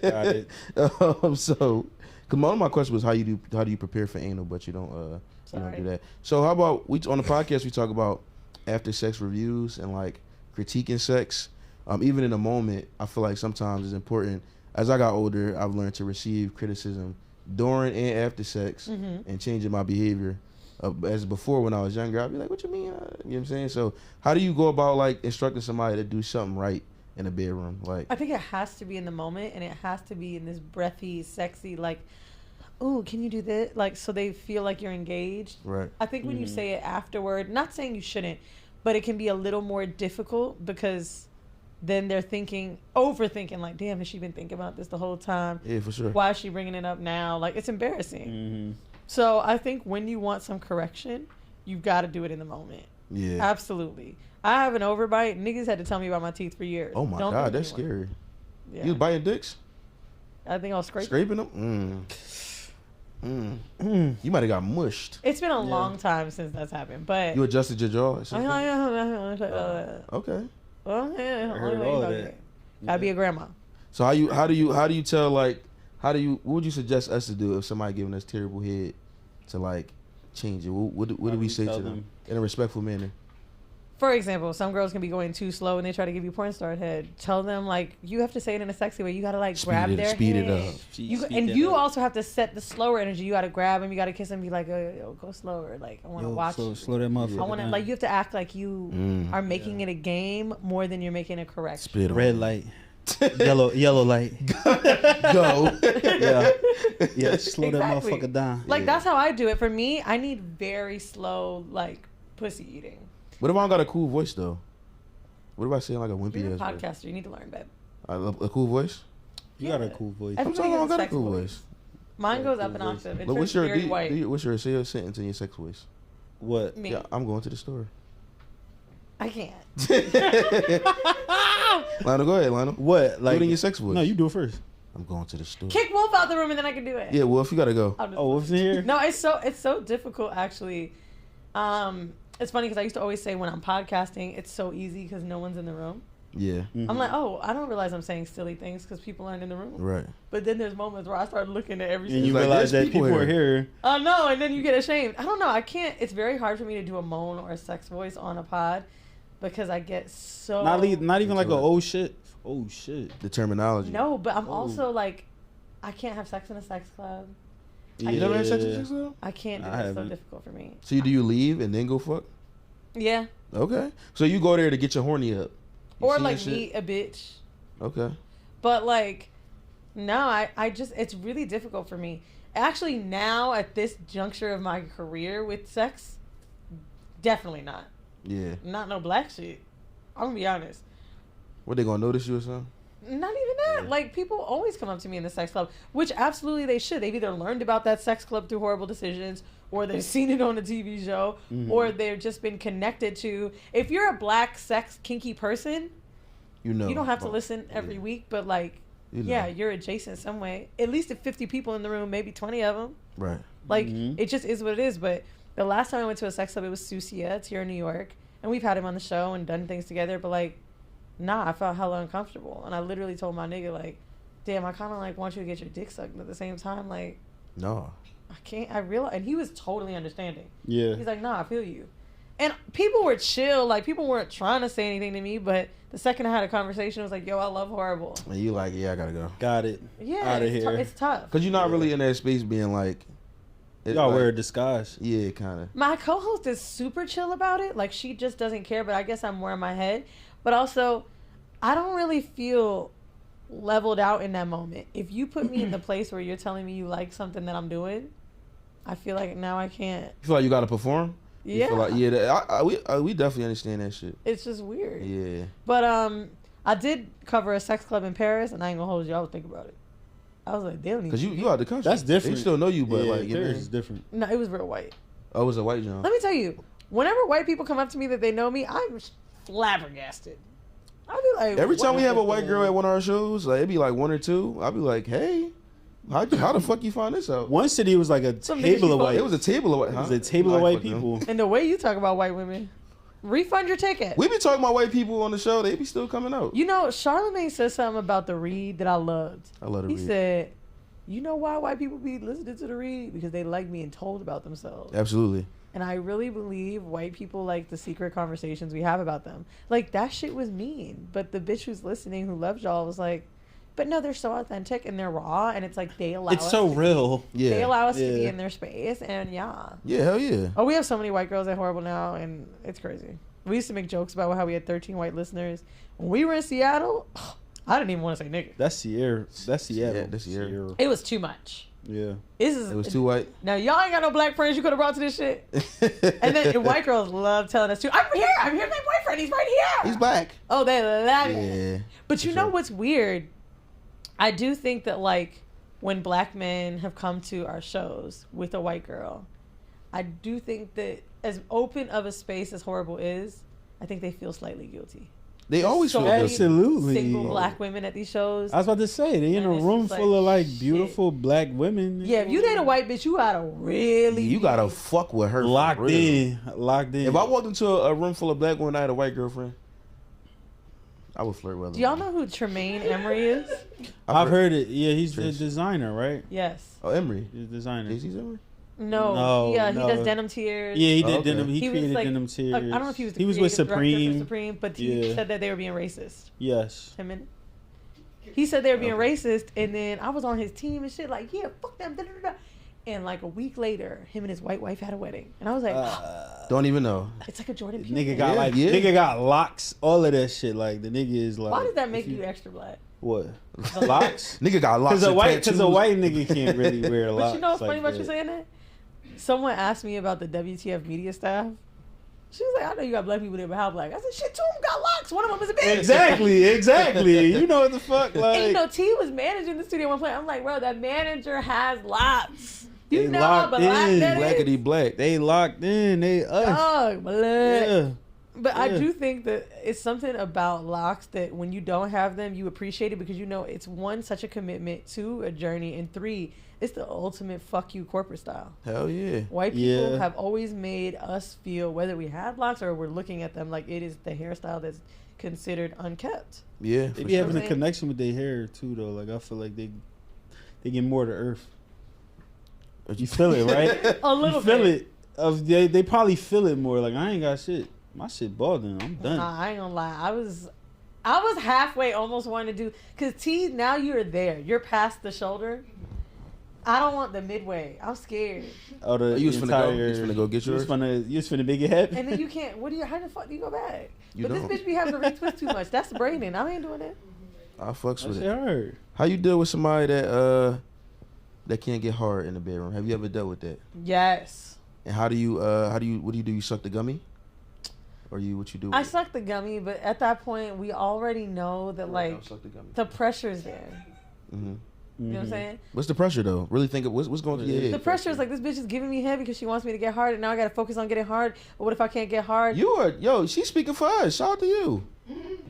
Got it. So, cause one of my question was how do you prepare for anal, but you don't do Sorry. that. So how about on the podcast we talk about after sex reviews and like critiquing sex. Even in the moment, I feel like sometimes it's important. As I got older, I've learned to receive criticism during and after sex and changing my behavior. As before, when I was younger, I'd be like, "What you mean?" You know what I'm saying? So, how do you go about like instructing somebody to do something right in a bedroom? Like, I think it has to be in the moment, and it has to be in this breathy, sexy, like, "Oh, can you do this?" Like, so they feel like you're engaged. right? I think when you say it afterward, not saying you shouldn't, but it can be a little more difficult because then they're overthinking, like, "Damn, has she been thinking about this the whole time? Yeah, for sure. Why is she bringing it up now?" Like, it's embarrassing. Mm-hmm. So I think when you want some correction, you've got to do it in the moment. Yeah. Absolutely. I have an overbite. Niggas had to tell me about my teeth for years. Oh my Don't god, think that's anyone- scary. Yeah. You was biting dicks, I think I'll scrape. scraping them. You might have got mushed. It's been a long time since that's happened, but You adjusted your jaw. Or something? okay. Okay. Yeah, I heard all of that. Gotta be a grandma. So how do you tell like what would you suggest us to do if somebody giving us terrible head to like change it? What do we say to tell them them? in a respectful manner? For example, some girls can be going too slow and they try to give you porn star head. Tell them like you have to say it in a sexy way. You gotta like grab their speed it head. up. You also have to set the slower energy. You gotta grab them. You gotta kiss them. Be like, yo, go slower. Like I want to watch. Slow that motherfucker. I want to down. like you have to act like you are making it a game more than you're making a correction. Spit on Red it. light, yellow light. Go. Yeah. Slow that Exactly. motherfucker down. Like that's how I do it. For me, I need very slow like pussy eating. What if I don't got a cool voice though? What if I say like a wimpy You're a ass voice? podcaster. You need to learn, babe. A cool voice? You got a cool voice. I'm Everybody talking about I gets got a sex cool voice. voice. Mine Yeah, goes cool up an voice. octave. It But turns very white. what's your say a sentence in your sex voice? What? Me. Yeah, I'm going to the store. I can't. Lionel, go ahead, Lionel. What? Like do it in your sex voice. No, you do it first. I'm going to the store. Kick Wolf out the room and then I can do it. Yeah, Wolf, you gotta go. Oh, Wolf's in here? No, it's so difficult actually. It's funny because I used to always say when I'm podcasting, it's so easy because no one's in the room. Yeah. Mhm. I'm like, oh, I don't realize I'm saying silly things because people aren't in the room. Right. But then there's moments where I start looking at And everything. you Like, realize there's that people are here. Oh no, and then you get ashamed. I don't know. I can't. It's very hard for me to do a moan or a sex voice on a pod because I get so. Not even like a Into it. oh shit. Oh shit. The terminology. No, but I'm Oh. also like, I can't have sex in a sex club. You never had sex with sex though? I can't do I it. It's so haven't. difficult for me. So do you leave and then go fuck? Yeah. Okay. So you go there to get your horny up. You Or see like that shit? meet a bitch. Okay. But like, no, I just, it's really difficult for me. Actually, now at this juncture of my career with sex, definitely not. Yeah. Not no black shit. I'm gonna be honest. What, they gonna notice you or something? Not even that. Like, people always come up to me in the sex club, which absolutely they should. They've either learned about that sex club through Horrible Decisions, or they've seen it on a TV show, or they've just been connected to. If you're a black sex kinky person, You know. you don't have to Well, listen every week, but like, you know. yeah, you're adjacent some way. At least if 50 people in the room, maybe 20 of them. Right. Like, it just is what it is. But the last time I went to a sex club, it was Susia. It's here in New York. And we've had him on the show and done things together. But, like, nah, I felt hella uncomfortable. And I literally told my nigga, like, damn, I kind of, like, want you to get your dick sucked. But at the same time, like, No. I can't. I realize. And he was totally understanding. Yeah. He's like, nah, I feel you. And people were chill. Like, people weren't trying to say anything to me. But the second I had a conversation, it was like, yo, I love Horrible. And you like, yeah, I gotta go. Got it. Yeah, Outta it's, here. it's tough. Cause you're not really in that space being like. Y'all like- wear a disguise. Yeah, kind of. My co-host is super chill about it. Like, she just doesn't care, but I guess I'm more in my head. But also, I don't really feel leveled out in that moment. If you put me in the place where you're telling me you like something that I'm doing, I feel like now I can't. You feel like you gotta perform? You Yeah. feel like, we definitely understand that shit. It's just weird. Yeah. But I did cover a sex club in Paris, and I ain't gonna hold you. I was thinking about it. I was like, they don't need Cause you out the country. That's different. They still know you, but yeah, like, you know. Paris is different. No, it was real white. Oh, it was a white John. Let me tell you, whenever white people come up to me that they know me, I'm flabbergasted. I'll be like, Every time we what? have a white girl at one of our shows, like it'd be like one or two. I'll be like, hey, how the fuck you find this out? One city was like a Some niggas table you of fuck- white. It was a table of white. It Huh? was a table of I white fuck them. people. And the way you talk about white women, refund your ticket. We be talking about white people on the show. They be still coming out. You know, Charlamagne said something about the read that I loved. I love to He read. said, you know why white people be listening to the read? Because they like being told about themselves. Absolutely. And I really believe white people like the secret conversations we have about them. Like, that shit was mean. But the bitch who's listening who loves y'all was like, but no, they're so authentic and they're raw. And it's like they allow It's us so to, real. Yeah. They allow us to be Yeah. in their space. And yeah. Yeah, hell yeah. Oh, we have so many white girls at Horrible now. And it's crazy. We used to make jokes about how we had 13 white listeners. When we were in Seattle, I didn't even want to say nigga. That's Sierra. That's Seattle. Yeah, that's Sierra. It was too much. Yeah. This is It was too white. Now y'all ain't got no black friends you could have brought to this shit. And then and white girls love telling us too. I'm here. I'm here with my boyfriend. He's right here. He's black. Oh, they love it. Yeah. But you for know sure. what's weird? I do think that like when black men have come to our shows with a white girl, I do think that as open of a space as Horrible is, I think they feel slightly guilty. They always So feel many guilty. Absolutely. Single black women at these shows. I was about to say they in And a it's room just full of like, like beautiful black women. Yeah, if you date a white bitch, you gotta really You gotta fuck with her. for locked real. in. Locked in. If I walked into a room full of black women, I had a white girlfriend, I would flirt with her. Do y'all know who Tremaine Emery is? I've heard it. Yeah, he's the Trish. designer, right? Yes. Oh, Emery. He's the designer. Jay-Z's Emery? No. No, Yeah, he no. does Denim Tears. Yeah, he did Okay. denim. He, He was created like, denim tears. I don't know if he was the He was with creative director Supreme. for Supreme, but he Yeah. said that they were being racist. Yes. Him and he said they were being racist, and then I was on his team and shit. Like, yeah, fuck them. Da, da, da, da. And like a week later, him and his white wife had a wedding, and I was like, Don't even know. it's like a Jordan Peele Nigga thing. got like Yeah. nigga got locks, all of that shit. Like the nigga is like. Why does that make if you extra black? what locks? Nigga got lots Because of a white tattoos. nigga can't really wear locks. But you know what's like funny about you that. saying that? Someone asked me about the WTF media staff. She was like, I know you got black people there, but how black? I said, shit, two of them got locks. One of them is a bitch. Exactly. You know what the fuck? Like, And you know, T was managing the studio one play. I'm like, bro, that manager has locks. You They know how locked black in. that is? Blackity black. they locked in. They us. Dog, blood. Yeah. But I do think that it's something about locks that when you don't have them, you appreciate it because you know it's one, such a commitment, two, a journey, and three, it's the ultimate fuck you corporate style. Hell yeah. White people have always made us feel, whether we have locks or we're looking at them, like it is the hairstyle that's considered unkept. Yeah. They be having a connection with their hair too, though. Like I feel like they get more to earth. You feel it, right? A little you feel bit. it. They probably feel it more. Like I ain't got shit. My shit balding. I'm done. Nah, I ain't gonna lie. I was halfway, almost wanting to do, cause T, now you're there. You're past the shoulder. I don't want the midway. I'm scared. Oh, you was finna go get yours? You was finna make it happen. And then you can't. How the fuck do you go back? You but don't. This bitch be having to retwist too much. That's braiding. I ain't doing it. I fucks with That it. shit hard. How you deal with somebody that can't get hard in the bedroom? Have you ever dealt with that? Yes. And what do you do? You suck the gummy? Or what you do? I suck the gummy, but at that point, we already know that like the pressure's there. Mm-hmm. You know what I'm saying? What's the pressure though? Really think of what's going through your head? The pressure is like, this bitch is giving me head because she wants me to get hard, and now I got to focus on getting hard. But what if I can't get hard? She's speaking for us. Shout out to you.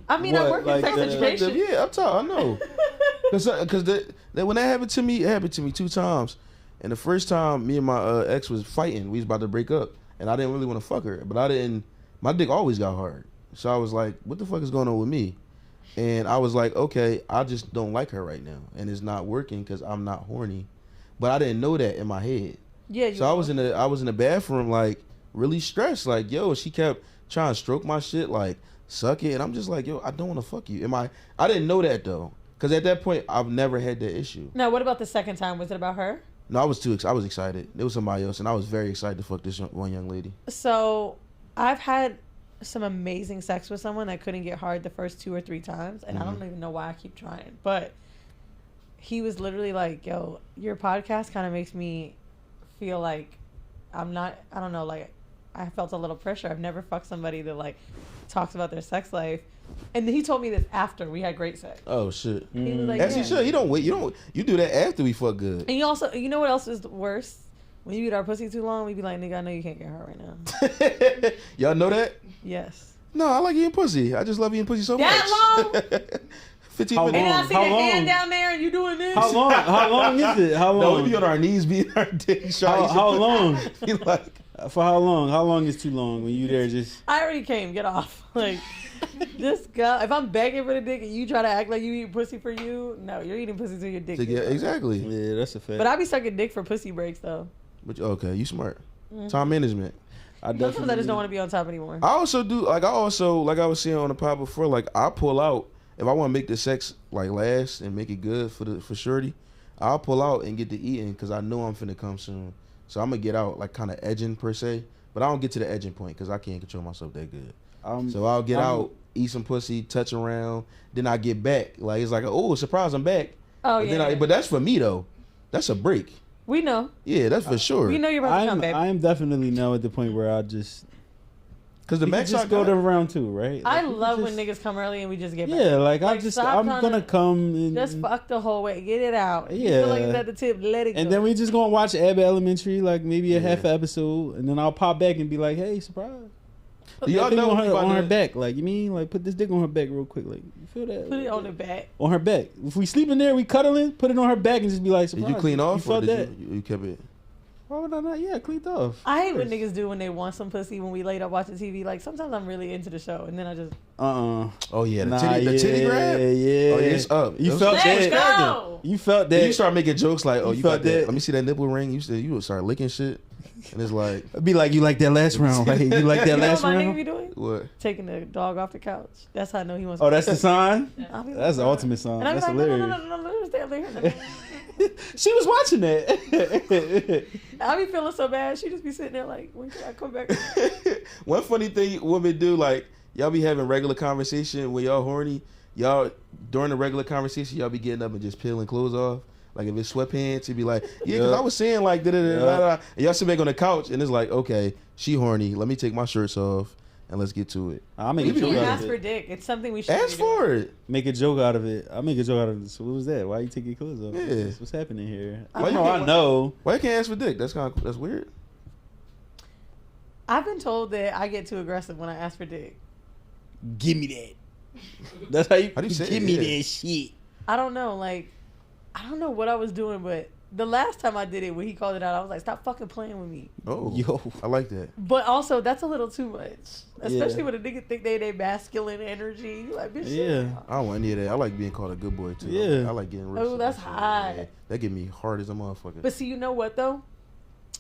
I mean, I work in sex education. Yeah, I'm talking. I know. Because when that happened to me, it happened to me 2 times. And the first time, me and my ex was fighting. We was about to break up, and I didn't really want to fuck her, but my dick always got hard. So I was like, what the fuck is going on with me? And I was like, okay, I just don't like her right now, and it's not working because I'm not horny. But I didn't know that in my head. Yeah. So I was in the bathroom like really stressed, like yo. She kept trying to stroke my shit, like suck it, and I'm just like yo, I don't want to fuck you. I didn't know that though, because at that point I've never had that issue. Now, what about the second time? Was it about her? No, I was excited. It was somebody else, and I was very excited to fuck this one young lady. So I've had some amazing sex with someone that couldn't get hard the first 2 or 3 times, and I don't even know why I keep trying, but he was literally like, yo, your podcast kind of makes me feel like I don't know, like I felt a little pressure. I've never fucked somebody that like talks about their sex life. And then he told me this after we had great sex. Oh shit. He was like, as you should. You don't wait. You do that after we fuck good. And you know what else is worse? When you eat our pussy too long, we be like, nigga, I know you can't get hard right now. Y'all know that? Yes. No, I like eating pussy. I just love eating pussy so much. That long? 15 How minutes. And I long? see How the long? hand down there and you doing this. How long? How long is it? How long? No, we be on our knees beating our dick. How long? Be like, For how long? How long is too long when you there just... I already came. Get off. Like, just go. If I'm begging for the dick and you try to act like you eat pussy for you, no, you're eating pussy till your dick. exactly. Yeah, that's a fact. But I be sucking dick for pussy breaks though. But okay, you smart. Time management. Sometimes I just don't want to be on top anymore. I also do like I was saying on the pod before, like I pull out if I want to make the sex like last and make it good for shorty. I'll pull out and get to eating because I know I'm finna come soon. So I'm gonna get out like kind of edging per se, but I don't get to the edging point because I can't control myself that good. So I'll get out, eat some pussy, touch around, then I get back. Like it's like oh surprise I'm back. Oh but yeah. But that's for me though. That's a break. We know. Yeah, that's for sure. We know you're about to come, baby. I am definitely now at the point where I just... Because the max just go to round 2, right? I Like, love when niggas come early and we just get back. Yeah, like I'm stop gonna come and just fuck the whole way, get it out. You Yeah. feel like it's at the tip, let it go. and then we just gonna watch Abbott Elementary, like maybe a half episode, and then I'll pop back and be like, "Hey, surprise!" Do y'all know on her back? Like you mean like put this dick on her back real quick? Like you feel that? Put it on the back. On her back. If we sleep in there, we cuddling. Put it on her back and just be like, "Surprise!" Did you clean off You or felt did that? you kept it? Why would I not? Yeah, cleaned off. I hate what niggas do when they want some pussy when we laid up watching TV. Like sometimes I'm really into the show and then I just Oh yeah, the titty grab. Yeah. Oh yeah, it's up. You felt Let's that? go. You felt Then that? you start making jokes like, "Oh, you got felt that? that? Let me see that nipple ring." You would start licking shit, and it's like, I'd be like, "You like that last round? Like, you like that You know last what my nigga round?" be doing? what? Taking the dog off the couch. That's how I know he wants. Oh, that's the sign. I'll be like, That's the ultimate sign. And I'm That's like, hilarious. no, let her stay up there. She was watching that. I be feeling so bad. She just be sitting there like, when can I come back? One funny thing women do, like y'all be having regular conversation when y'all horny. Y'all during the regular conversation, y'all be getting up and just peeling clothes off. Like if it's sweatpants, you'd be like, yeah, because I was saying like da da da da. And y'all sit back on the couch and it's like, okay, she horny. Let me take my shirts off and let's get to it. I'll make a You joke can out ask of for it. dick. It's something we should Ask for it. Make a joke out of it. I'll make a joke out of it. So what was that? Why you take your clothes off? Yeah. What's happening here? Why you I know. Why you can't ask for dick? That's weird. I've been told that I get too aggressive when I ask for dick. Give me that. That's how you say give it? me Yeah. that shit. I don't know, like, I don't know what I was doing, but the last time I did it, when he called it out, I was like, stop fucking playing with me. Oh, Yo. I like that. But also, that's a little too much. Especially Yeah. when a nigga think they masculine energy. You like, bitch, Yeah. I don't want any of that. I like being called a good boy too. Yeah. I like getting ripped. Oh, that's hot. Yeah. That get me hard as a motherfucker. But see, you know what though?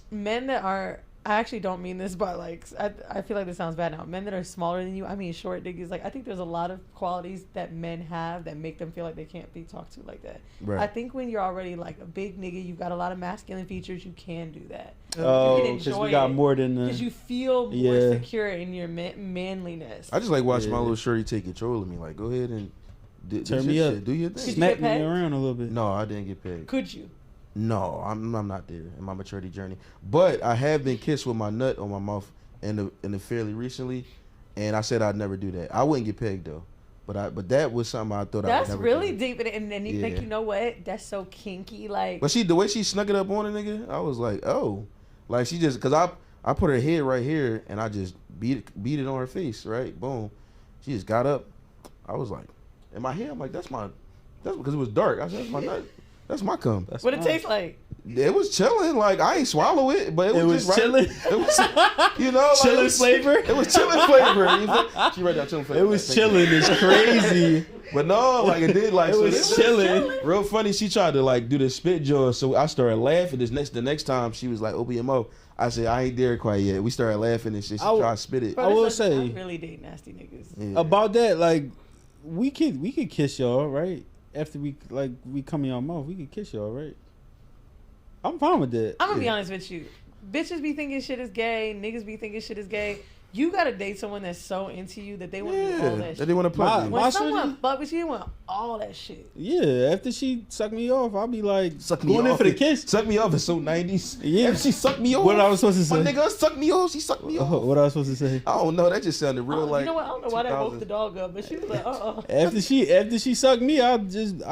Men that are, I actually don't mean this, but like, I feel like this sounds bad now. Men that are smaller than you, I mean short niggas, like I think there's a lot of qualities that men have that make them feel like they can't be talked to like that. Right. I think when you're already like a big nigga, you've got a lot of masculine features, you can do that. Oh, you can because enjoy we got it. more than Because the. you feel more Yeah. secure in your manliness. I just like watching my Yeah. little shorty take control of me. Like, go ahead and Turn me up. Do your Did thing. you Smack get me pegged? around a little bit. No, I didn't get paid. Could you? No, I'm not there in my maturity journey. But I have been kissed with my nut on my mouth in the fairly recently, and I said I'd never do that. I wouldn't get pegged though, but that was something I thought I would That's never really do. deep, and then you think, Yeah. you know what? That's so kinky. Like, But the way she snuck it up on a nigga, I was like, oh, like she just cause I put her head right here and I just beat it on her face, right? Boom. She just got up. I was like, in my head, I'm like, that's because it was dark. I said, that's my nut. That's my cum. That's what it fine. tastes like? It was chilling. Like I ain't swallow it, but It was just chilling. Right, it was, you know, like, Chilling it was, flavor? It was chilling flavor. You feel- She wrote down chilling flavor. It was Thank you. chilling. It's crazy. But no, like it did. Like It so was this chilling. Real funny. She tried to like do the spit jaw, so I started laughing. The next time she was like, "Open your mouth." I said, "I ain't there quite yet." We started laughing and shit. She tried to spit it. I will Listen, say- I really date nasty niggas. Yeah. About that, like, we could kiss y'all, right? After we come in your mouth, we could kiss y'all, right? I'm fine with that. I'm gonna be honest with you. Bitches be thinking shit is gay. Niggas be thinking shit is gay. You gotta date someone that's so into you that they want to do all Yeah, that that shit. they want to play. My- with. When my someone surgery- fuck with you, they want all that shit. Yeah, after she sucked me off, I'll be like Suck me going in off. for the kiss. Suck me off is so 90s. Yeah. If she sucked me off. What I was supposed to My say? nigga sucked me off. She sucked me off. What I was supposed to say? I don't know. That just sounded real like. You know what? I don't know why that woke 2000s. the dog up, but she was like, After she sucked me, I'll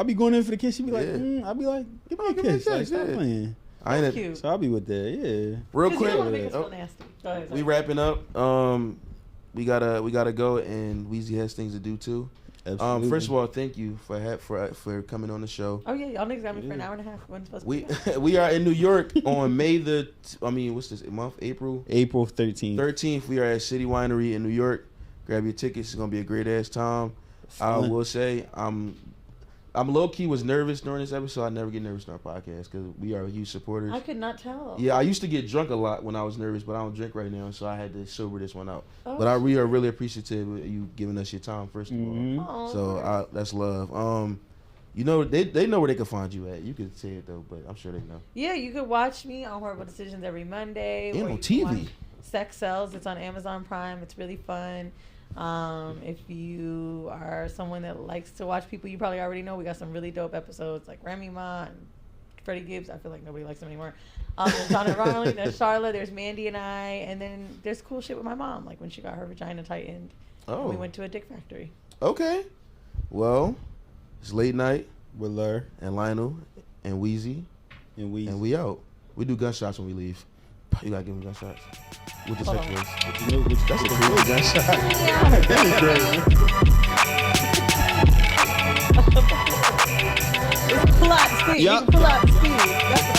be going in for the kiss. She be like, Yeah. I'll be like, give me a give me a kiss. Like, kiss, stop yeah. playing. I ain't. cute. So I'll be with that. Yeah. Real Because you quick. don't want to make us Oh, feel nasty. Go ahead. we sorry. wrapping up. We gotta go, and Weezy has things to do too. Absolutely. First of all, thank you for coming on the show. Oh yeah, y'all niggas got me for an hour and a half. Wasn't supposed to We be that. we are in New York on what's this month? April April 13th. 13th. We are at City Winery in New York. Grab your tickets. It's gonna be a great ass time. I Fun. will say I'm low key was nervous during this episode. I never get nervous in our podcast because we are huge supporters. I could not tell. Yeah, I used to get drunk a lot when I was nervous, but I don't drink right now, so I had to sober this one out. Oh. But we are really appreciative of you giving us your time, first of all. Mhm. Aw. So that's love. You know they know where they can find you at. You can say it though, but I'm sure they know. Yeah, you could watch me on Horrible Decisions every Monday. And or on you can TV. watch Sex Cells. It's on Amazon Prime. It's really fun. If you are someone that likes to watch people you probably already know, we got some really dope episodes like Remy Ma and Freddie Gibbs. I feel like nobody likes them anymore. There's Donna Ronald, there's Charlotte, there's Mandy and I, and then there's cool shit with my mom, like when she got her vagina tightened. Oh, And we went to a dick factory. okay. Well, it's late night, With Lur and Lionel, and Weezy, and we. and we out. We do gunshots when we leave. You gotta give them gunshots. With the Hold sex on. voice. You know, That's a crazy gunshot. that is great. It's pull out speed. Yup. You can pull out speed. That's